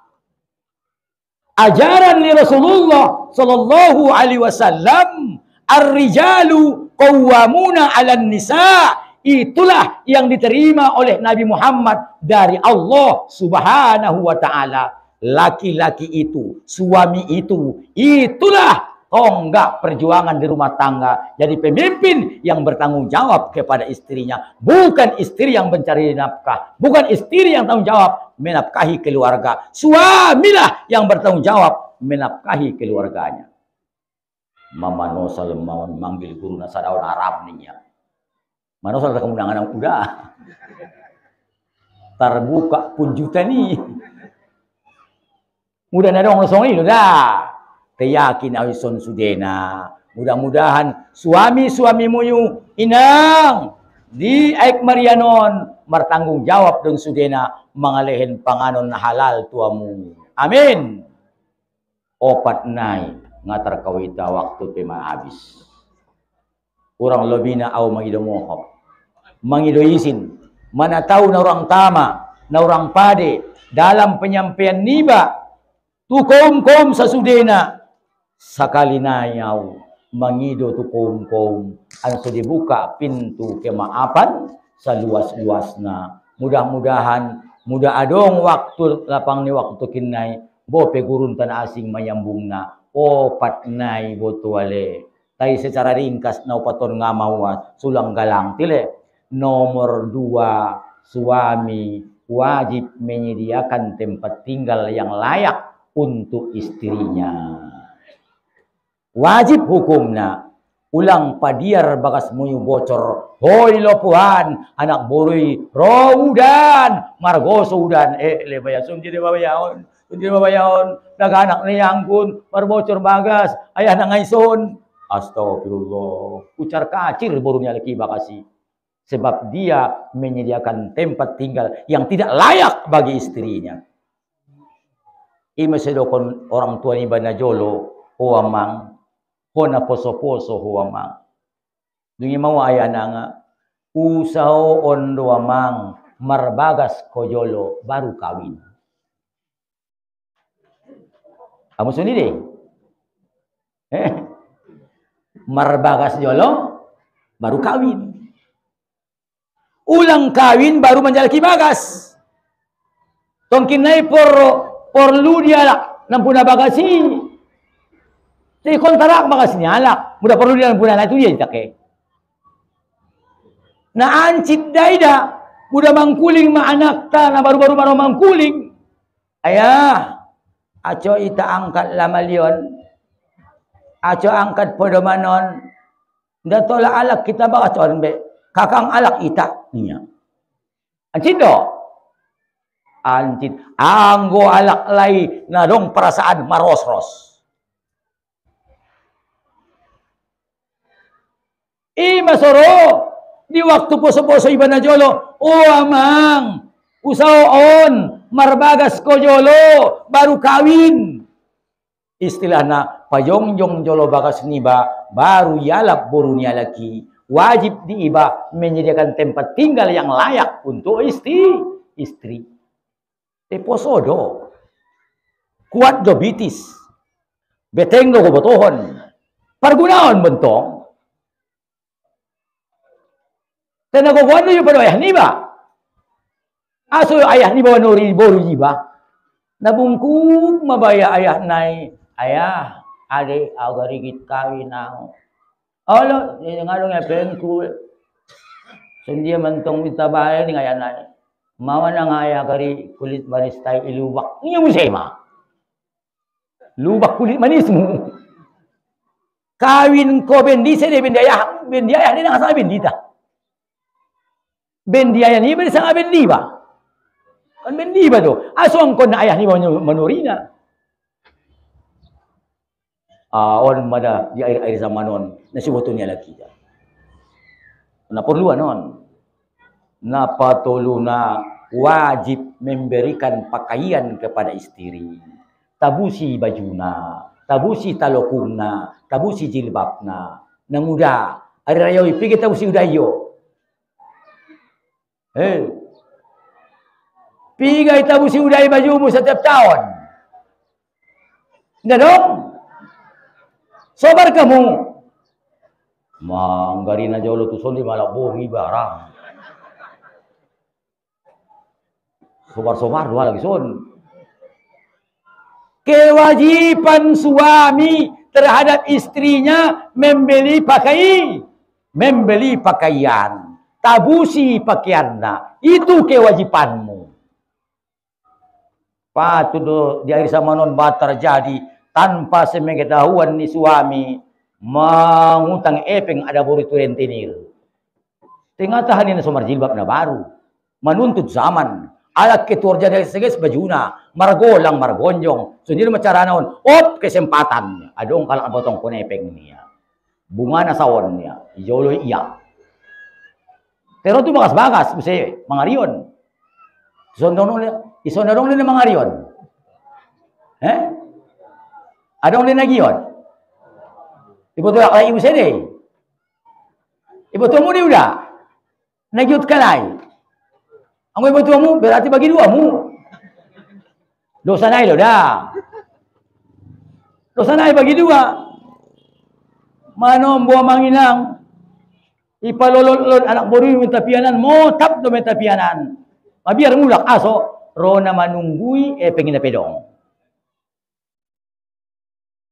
Ajaran ni Rasulullah sallallahu alaihi wasallam, ar-rijalu qawwamuna 'alan nisa. Itulah yang diterima oleh Nabi Muhammad dari Allah Subhanahu wa taala. Laki-laki itu, suami itu, itulah tonggak perjuangan di rumah tangga. Jadi pemimpin yang bertanggung jawab kepada istrinya, bukan istri yang mencari nafkah, bukan istri yang tanggung jawab menafkahi keluarga. Suamilah yang bertanggung jawab menafkahi keluarganya. Mama nosal manggil guru nasadawan Arab niya. Manosal kemunangan ang udah. Terbuka pun juta nih. Mudah na dong nosong ini dah. Keyakin awison sudena. Mudah-mudahan suami-suamimu yung inang di Aik Marianon martanggung jawab dong sudena mangalehin panganon na halal tuamu. Amin. Opat nai ngatar kawita waktu pema habis. Kurang lebih na aw mangidomohop. Mangidoisin. Mana tahu na orang tama, na orang pade dalam penyampaian niba. Tu kaum-kaum sa sudena. Sakalinayaw mangido tu kaum-kaum anso dibuka pintu kemaapan sa luas-luas na. Mudah-mudahan mudah adong waktu lapang ni waktu kinay bo pegurun tan asing mayambung na o patnay botuale. Tay secara ringkas na upaton nga mawat sulang galang tile. Nomor 2, suami wajib menyediakan tempat tinggal yang layak untuk istrinya. Wajib hukumna. Ulang padiar bagas muyu bocor. Hoy lopuhan, anak boroi roudan, margoso udan. Lebaya sumjiri babayaon. Sumjiri babayaon. Naganak niyang pun, marbocor bagas. Ayah nangaison. Astagfirullah. Ucar kacir borunya laki bakasi. Sebab dia menyediakan tempat tinggal yang tidak layak bagi istrinya. Ima sedokon orang tua ni banajolo, huamang. Hona poso-poso huamang. Dungi mau ayah nanga. Usao ondo amang. Marbagas kojolo baru kawin. Kamu sendiri? Marbagas jolo baru kawin. Ulang kawin baru menjalaki bagas. Tongkinai porlu dia lah. Nampuna bagasi. Jadi kontrak bagas nyalak. Mudah perlu dia nampuna itu dia ditake. Na ancit daida. Mudah mangkuling ma anak ta. Na baru-baru baru mangkuling. Ayah. Aco ita angkat lamalion. Aco angkat podomanon. Nda tolak alak kita bagas on be. Kakang alak ita niya. Ancit do. Ancit. Anggo alak lai na dong perasaan maros-ros. Masoro di waktu poso-poso iba na jolo. Amang. Usaon. Marbagas ko jolo. Baru kawin. Istilah na payongjong jolo bagas niba. Baru yalap borunya laki. Wajib di iba menyediakan tempat tinggal yang layak untuk istri. Posodo. Kuat do bitis. Beteng do kobotohon. Pargunaon bentong. Tenagokuan na yung pada ayah ni ba? Aso yung ayah ni ba wanuri boru ni ba? Nabungkuk mabaya ayah nai. Ayah, ade agarigit kawin ako. Alo, yung nga nga pengku. Sundia mantong mitabaya ni ayah nai. Mawa na nga ayah gari kulit manis tayo ilubak. Niya mo siya ma. Lubak kulit manis mo. Kawin ko bendi sa de bendi ayah din ang sa bendi ta. Bendi ayah ni ba sa bendi ba? Kan bendi ba to? Asong kon na ayah ni ba manurina? On mada di air-air zamanon na sibuto niya laki. Napurluan non. Napatulo na wajib memberikan pakaian kepada istri. Tabusi bajuna, tabusi talokuna, tabusi jilbabna. Nanguda, ari rayo ipigit tabusi udayo. Pigay tabusi uday bajumu setiap tahun. Enggak dong? Sobar kamu. Manggari na jolo tu sondi malah bori barang. Sobar-sobar dua lagi son. Kewajiban suami terhadap istrinya membeli pakaian. Tabusi pakaiannya. Itu kewajibanmu. Patuh di akhir zamanon terjadi tanpa sepengetahuan ni suami mengutang epeng ada buritu rentenir. Tengah tahanin somar jilbab na baru. Menuntut zaman. Alat keturja dari seges bajuna. Margolang margonjong. Sundin macara naon. Kesempatan. Adong kalang potong konepeng niya. Bunga na sawon niya. Ijolo iya. Pero tu bagas-bagas. Mesti mangarion. Isondong din mangarion. Adong din nagiyon. Ibu tu ak ibu sede. Ibu tu mu ni udah. Nagyut kalay. Ang ibu tu mu berarti bagi dua mu. Dosa na ilo dah. Dosa na bagi dua. Manom buah manginang. Ipalolot-lot anak buru minta pianan. Motap do minta pianan. Mabiar mulak aso. Rona manunggui pengin na pedong.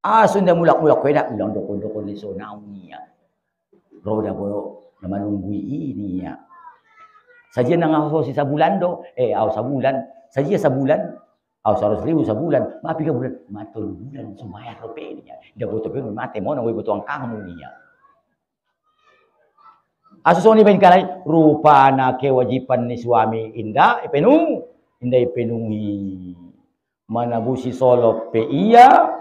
Aso na mulak-mulak kweda. Ulang dokon-dokon ni sonaw niya. Roda bolo na manunggui ini ya. Saja nang ako si sabulan do. Sabulan. Saja sabulan. 100,000 sebulan. Mapi ka bulan. Matul bulan. Sumayar rupiah niya. Ida butuh pun mati mo. Nang butuh ang kamu niya. Aso ni ben kalay. Rupa na kewajiban ni suami. Inda ipenuh. Inda ipenuhi. Manabusi solo pe iya.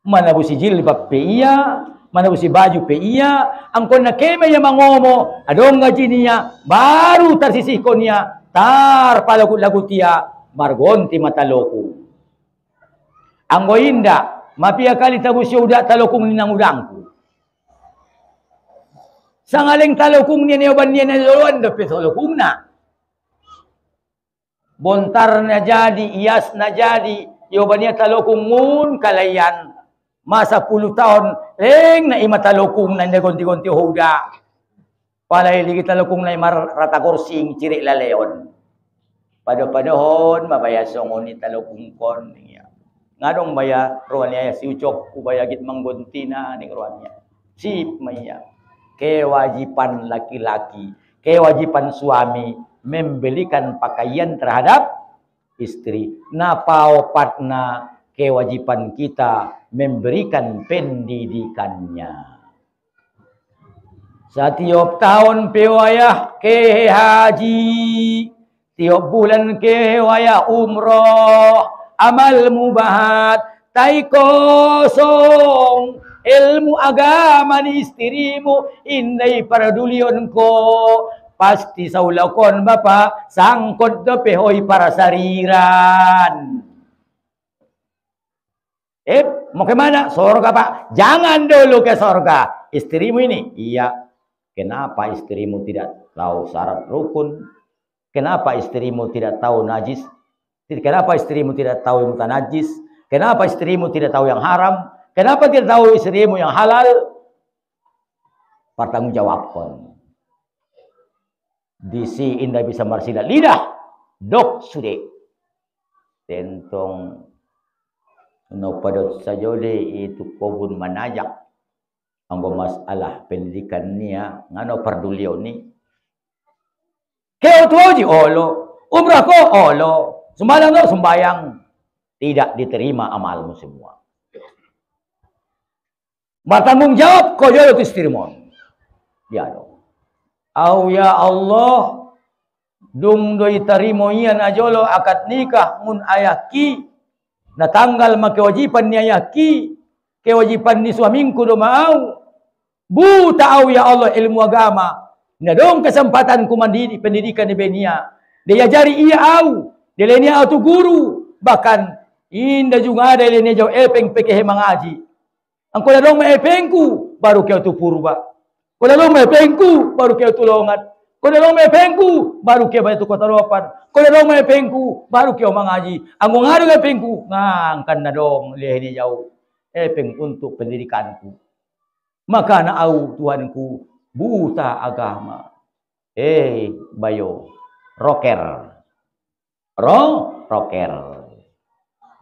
Manabusi jilbab pe iya. Manabusi baju pe iya. Angkon na keme ya mangomo. Adong gaji niya. Baru tersisih ko niya. Tar palagut-lagut tiya. Margonti mataloku. Anggo inda, mapia kali tabusyo uda talokung ninang udangku. Sangaling talokung niya niyoban niya na luluan, dapat talokung na. Bontar na jadi, iyas na jadi, yoban niya talokung ngun kalayan. Masa 10 tahun, leng na imatalokung na gonti-gonti huda. Palay ligi talokung na imarata korsing, cirik laleon. Pada-padahon mabayasong ni talokungkon niya. Ngadong baya ruan niya si ucok kubayagit manggonti na ni ruan niya. Sip maya. Kewajiban laki-laki, kewajiban suami membelikan pakaian terhadap istri. Napaopat na kewajiban kita memberikan pendidikannya. Setiap tahun pewayah ke haji. Tiap bulan ke waya umroh, amal mubahat, tai kosong, ilmu agama ni istrimu, indai paradulion ko, pasti saulakon bapa, sangkot do pehoy para sariran. Mau kemana? Sorga pak. Jangan dulu ke sorga. Istrimu ini? Iya. Kenapa istrimu tidak tahu syarat rukun? Kenapa istrimu tidak tahu najis? Kenapa istrimu tidak tahu yang mutanajis? Kenapa istrimu tidak tahu yang haram? Kenapa tidak tahu istrimu yang halal? Pertanggungjawabkan. Disi indah bisa marsila lidah. Dok sude. Tentong no padot sajode itu kobun manajak. Anggo masalah pendidikan niya ngano perdulio ni. Keo tuoji olo, umrah ko olo, sembahyang ko sembahyang, tidak diterima amalmu semua. Bertanggung jawab ko yo istrimu. Ya do. Au ya Allah, dung doi tarimo iyan ajolo akad nikah mun ayaki, na tanggal makewajiban ni ayaki, kewajiban ni suamingku do mau. Buta au ya Allah ilmu agama. Na dong kesempatan ku mandiri pendidikan di Benia. Dia jari ia au. Dia lenia au tu guru. Bahkan inda juga ada lenia jauh epeng pekehe mangaji. Angko na dong maepengku baru kau tu purba. Ko na dong maepengku baru kau tu longat. Ko na dong maepengku baru kau bayar tu kota ropan. Ko na dong maepengku baru kau mangaji. Angko ngadu maepengku ngangkan na dong lenia jauh epeng untuk pendidikanku. Maka na au Tuhanku buta agama. Bayo. Rocker. Rocker.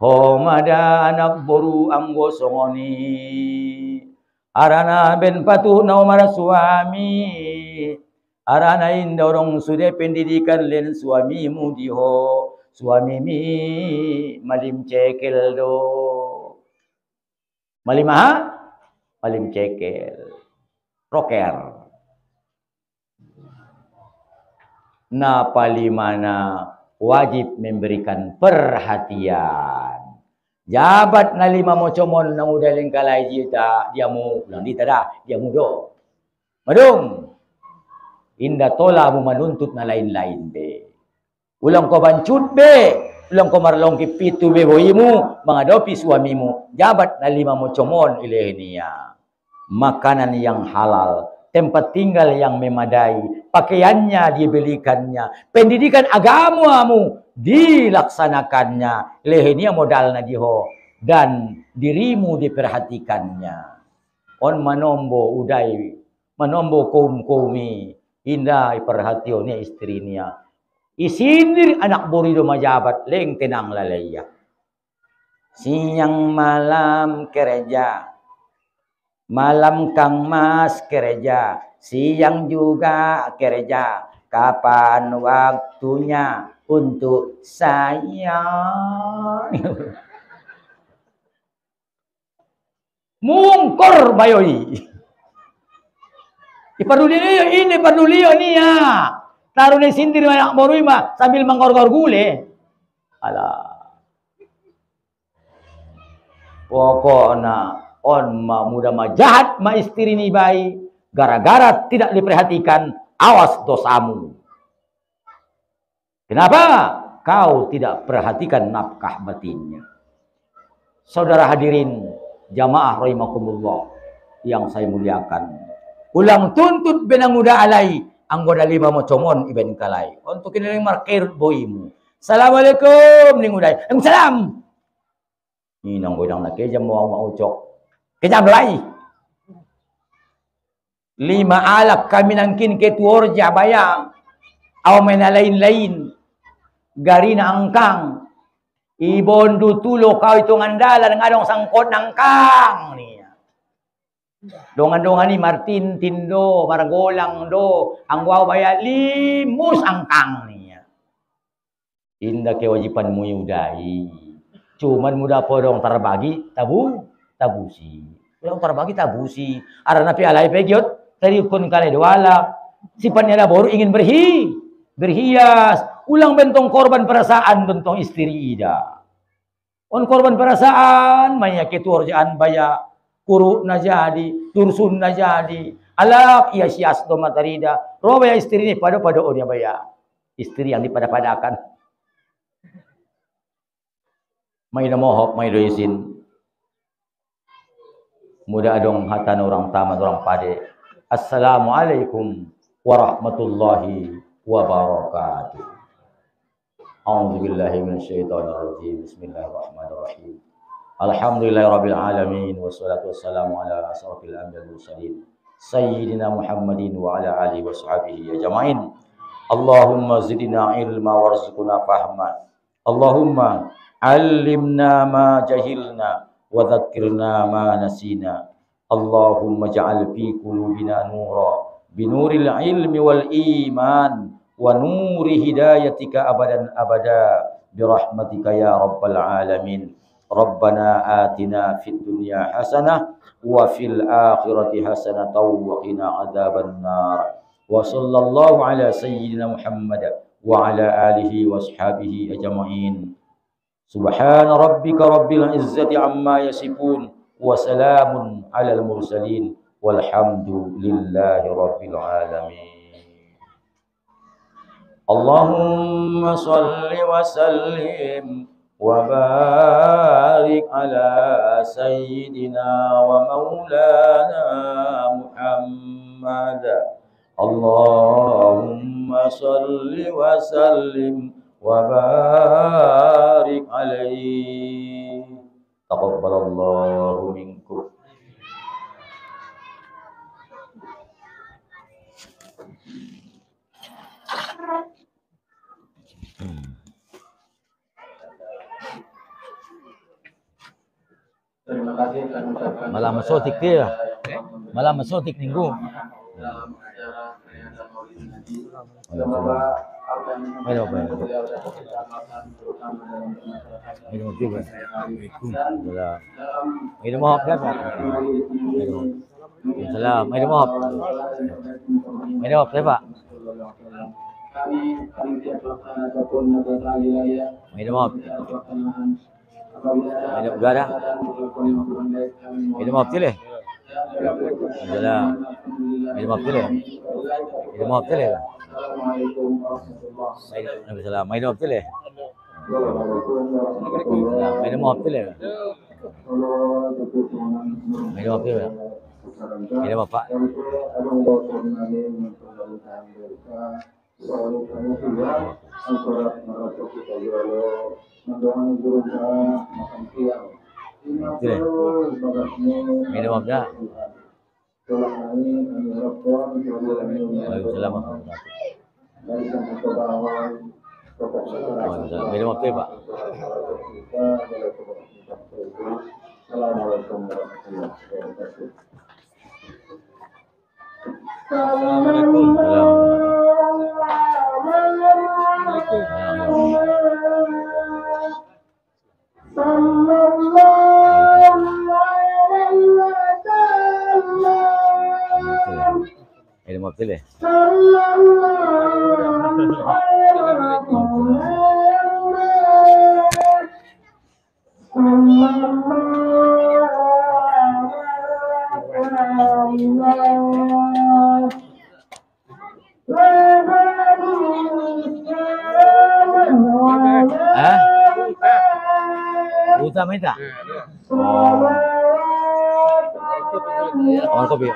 Homada anak boru anggo songoni. Arana ben patuh na umar suami. Arana indorong sude pendidikan len suamimu diho. Suamimi malim cekel do. Malim ha? Malim cekel. Rocker. Na palimana wajib memberikan perhatian. Jabat na 5 mocomon nang udaling kalay jita, dia mo lang dita dah, dia mudo. Madung. Inda tola mo manuntut na lain-lain be. Ulang ko bancut be, ulang ko marlong kipitu be boyimu, mga dopi suamimu. Jabat na 5 mocomon ilehniya. Makanan yang halal, tempat tinggal yang memadai, pakaiannya dibelikannya, pendidikan agamamu dilaksanakannya. Lehenia modal na diho, dan dirimu diperhatikannya. On manombo udai, manombo kaum-kaumi, indah perhatiannya istrinya. Isindir anak burido majabat, leng tenang lalaya. Siang malam kerja, malam Kang Mas kerja, siang juga kerja. Kapan waktunya untuk saya? Mungkor bayoi. Ini peduli ni ya. Taruh ni sindir banyak borui mah sambil mengkor-kor gule. Alah. Pokoknya on ma muda ma jahat ma istri ni baik gara-gara tidak diperhatikan, awas dosamu. Kenapa? Kau tidak perhatikan nafkah batinnya. Saudara hadirin jamaah rahimakumullah yang saya muliakan. Ulang tuntut benang muda alai anggota 5 mocomon iben kalai. Untuk ini markir boimu. Assalamualaikum ning udai. Waalaikumsalam. Ni nang godang nak kejam mau ucok. Kejam lai. 5 alak kami nangkin ke tuorja bayang. Aw mena lain-lain. Garina angkang. Ibon du tulo kau itu ngandala ngadong sangkot nangkang ni. Dongan-dongan ni Martin Tindo, Margolang do, ang wow baya limus angkang ni. Indah kewajipanmu yudai. Cuman muda podong terbagi tabusi. Podong terbagi tabusi. Arana pi alai pegiot tadi kun kale dwala. Sifatnya baru ingin berhias. Ulang bentong korban perasaan bentong istri ida. On korban perasaan banyak ketuarjaan baya. Kuru na jadi, tursun na jadi. Alak iya sias do matarida. Roba ya istri ni pada-pada on ya baya. Istri yang dipada-padakan. May namohok, may doisin. Muda adong hatan orang taman orang pade. Assalamualaikum warahmatullahi wabarakatuh. A'udzubillahi minasyaitonirrajim. Bismillahirrahmanirrahim. Alhamdulillahirabbil alamin wassalatu wassalamu ala asrofil anbiya'i wal mursalin sayyidina Muhammadin wa ala alihi washabihi ajmain. Allahumma zidna ilma warzuqna fahma. Allahumma allimna ma jahilna wa dhakkirna ma nasina. Allahumma ja'al fi qulubina nura binuril ilmi wal iman wa nuri hidayatika abadan abada birahmatika ya rabbal alamin. Rabbana atina fid dunya hasanah wa fil akhirati hasanah wa qina adzaban nar. Wa sallallahu ala sayyidina Muhammad wa ala alihi wa ashabihi ajma'in. Subhana rabbika rabbil izzati amma yasifun wa salamun alal mursalin walhamdulillahi rabbil alamin. Allahumma salli wa sallim wa barik ala sayyidina wa maulana Muhammad. Allahumma salli wa sallim wa barik alaihi. Taqabbalallahu minkum. Terima kasih telah mengucapkan Malam masotik dia. Malam masotik minggu. dalam acara perayaan Maulid Nabi. Semoga apa yang Ayo, Pak. beliau dapat diselamatkan terutama dalam masyarakat. Minum juga. Dan Salam. dalam Minum mohon kan? Maulid ini, Salam. Minum mohon. Minum mohon, Pak. kami panitia pelaksana ataupun anggota wilayah Minum mohon. pelaksanaan apabila Minum juga dah. berlakukan yang kurang baik kami mohon Minum mohon betul eh? Salam. Minum mohon betul eh? Minum mohon betul eh? Assalamualaikum warahmatullahi wabarakatuh. Salam. Minum mohon betul eh? Assalamualaikum Salam. Minum mohon betul eh? warahmatullahi Minum mohon betul eh? Minum mohon Pak. Itu deh. Minum apa dah? Waalaikumsalam warahmatullahi wabarakatuh. Minum apa Pak? Assalamualaikum warahmatullahi wabarakatuh. Minum apa deh? Hah? Buta minta? Oh, kopi.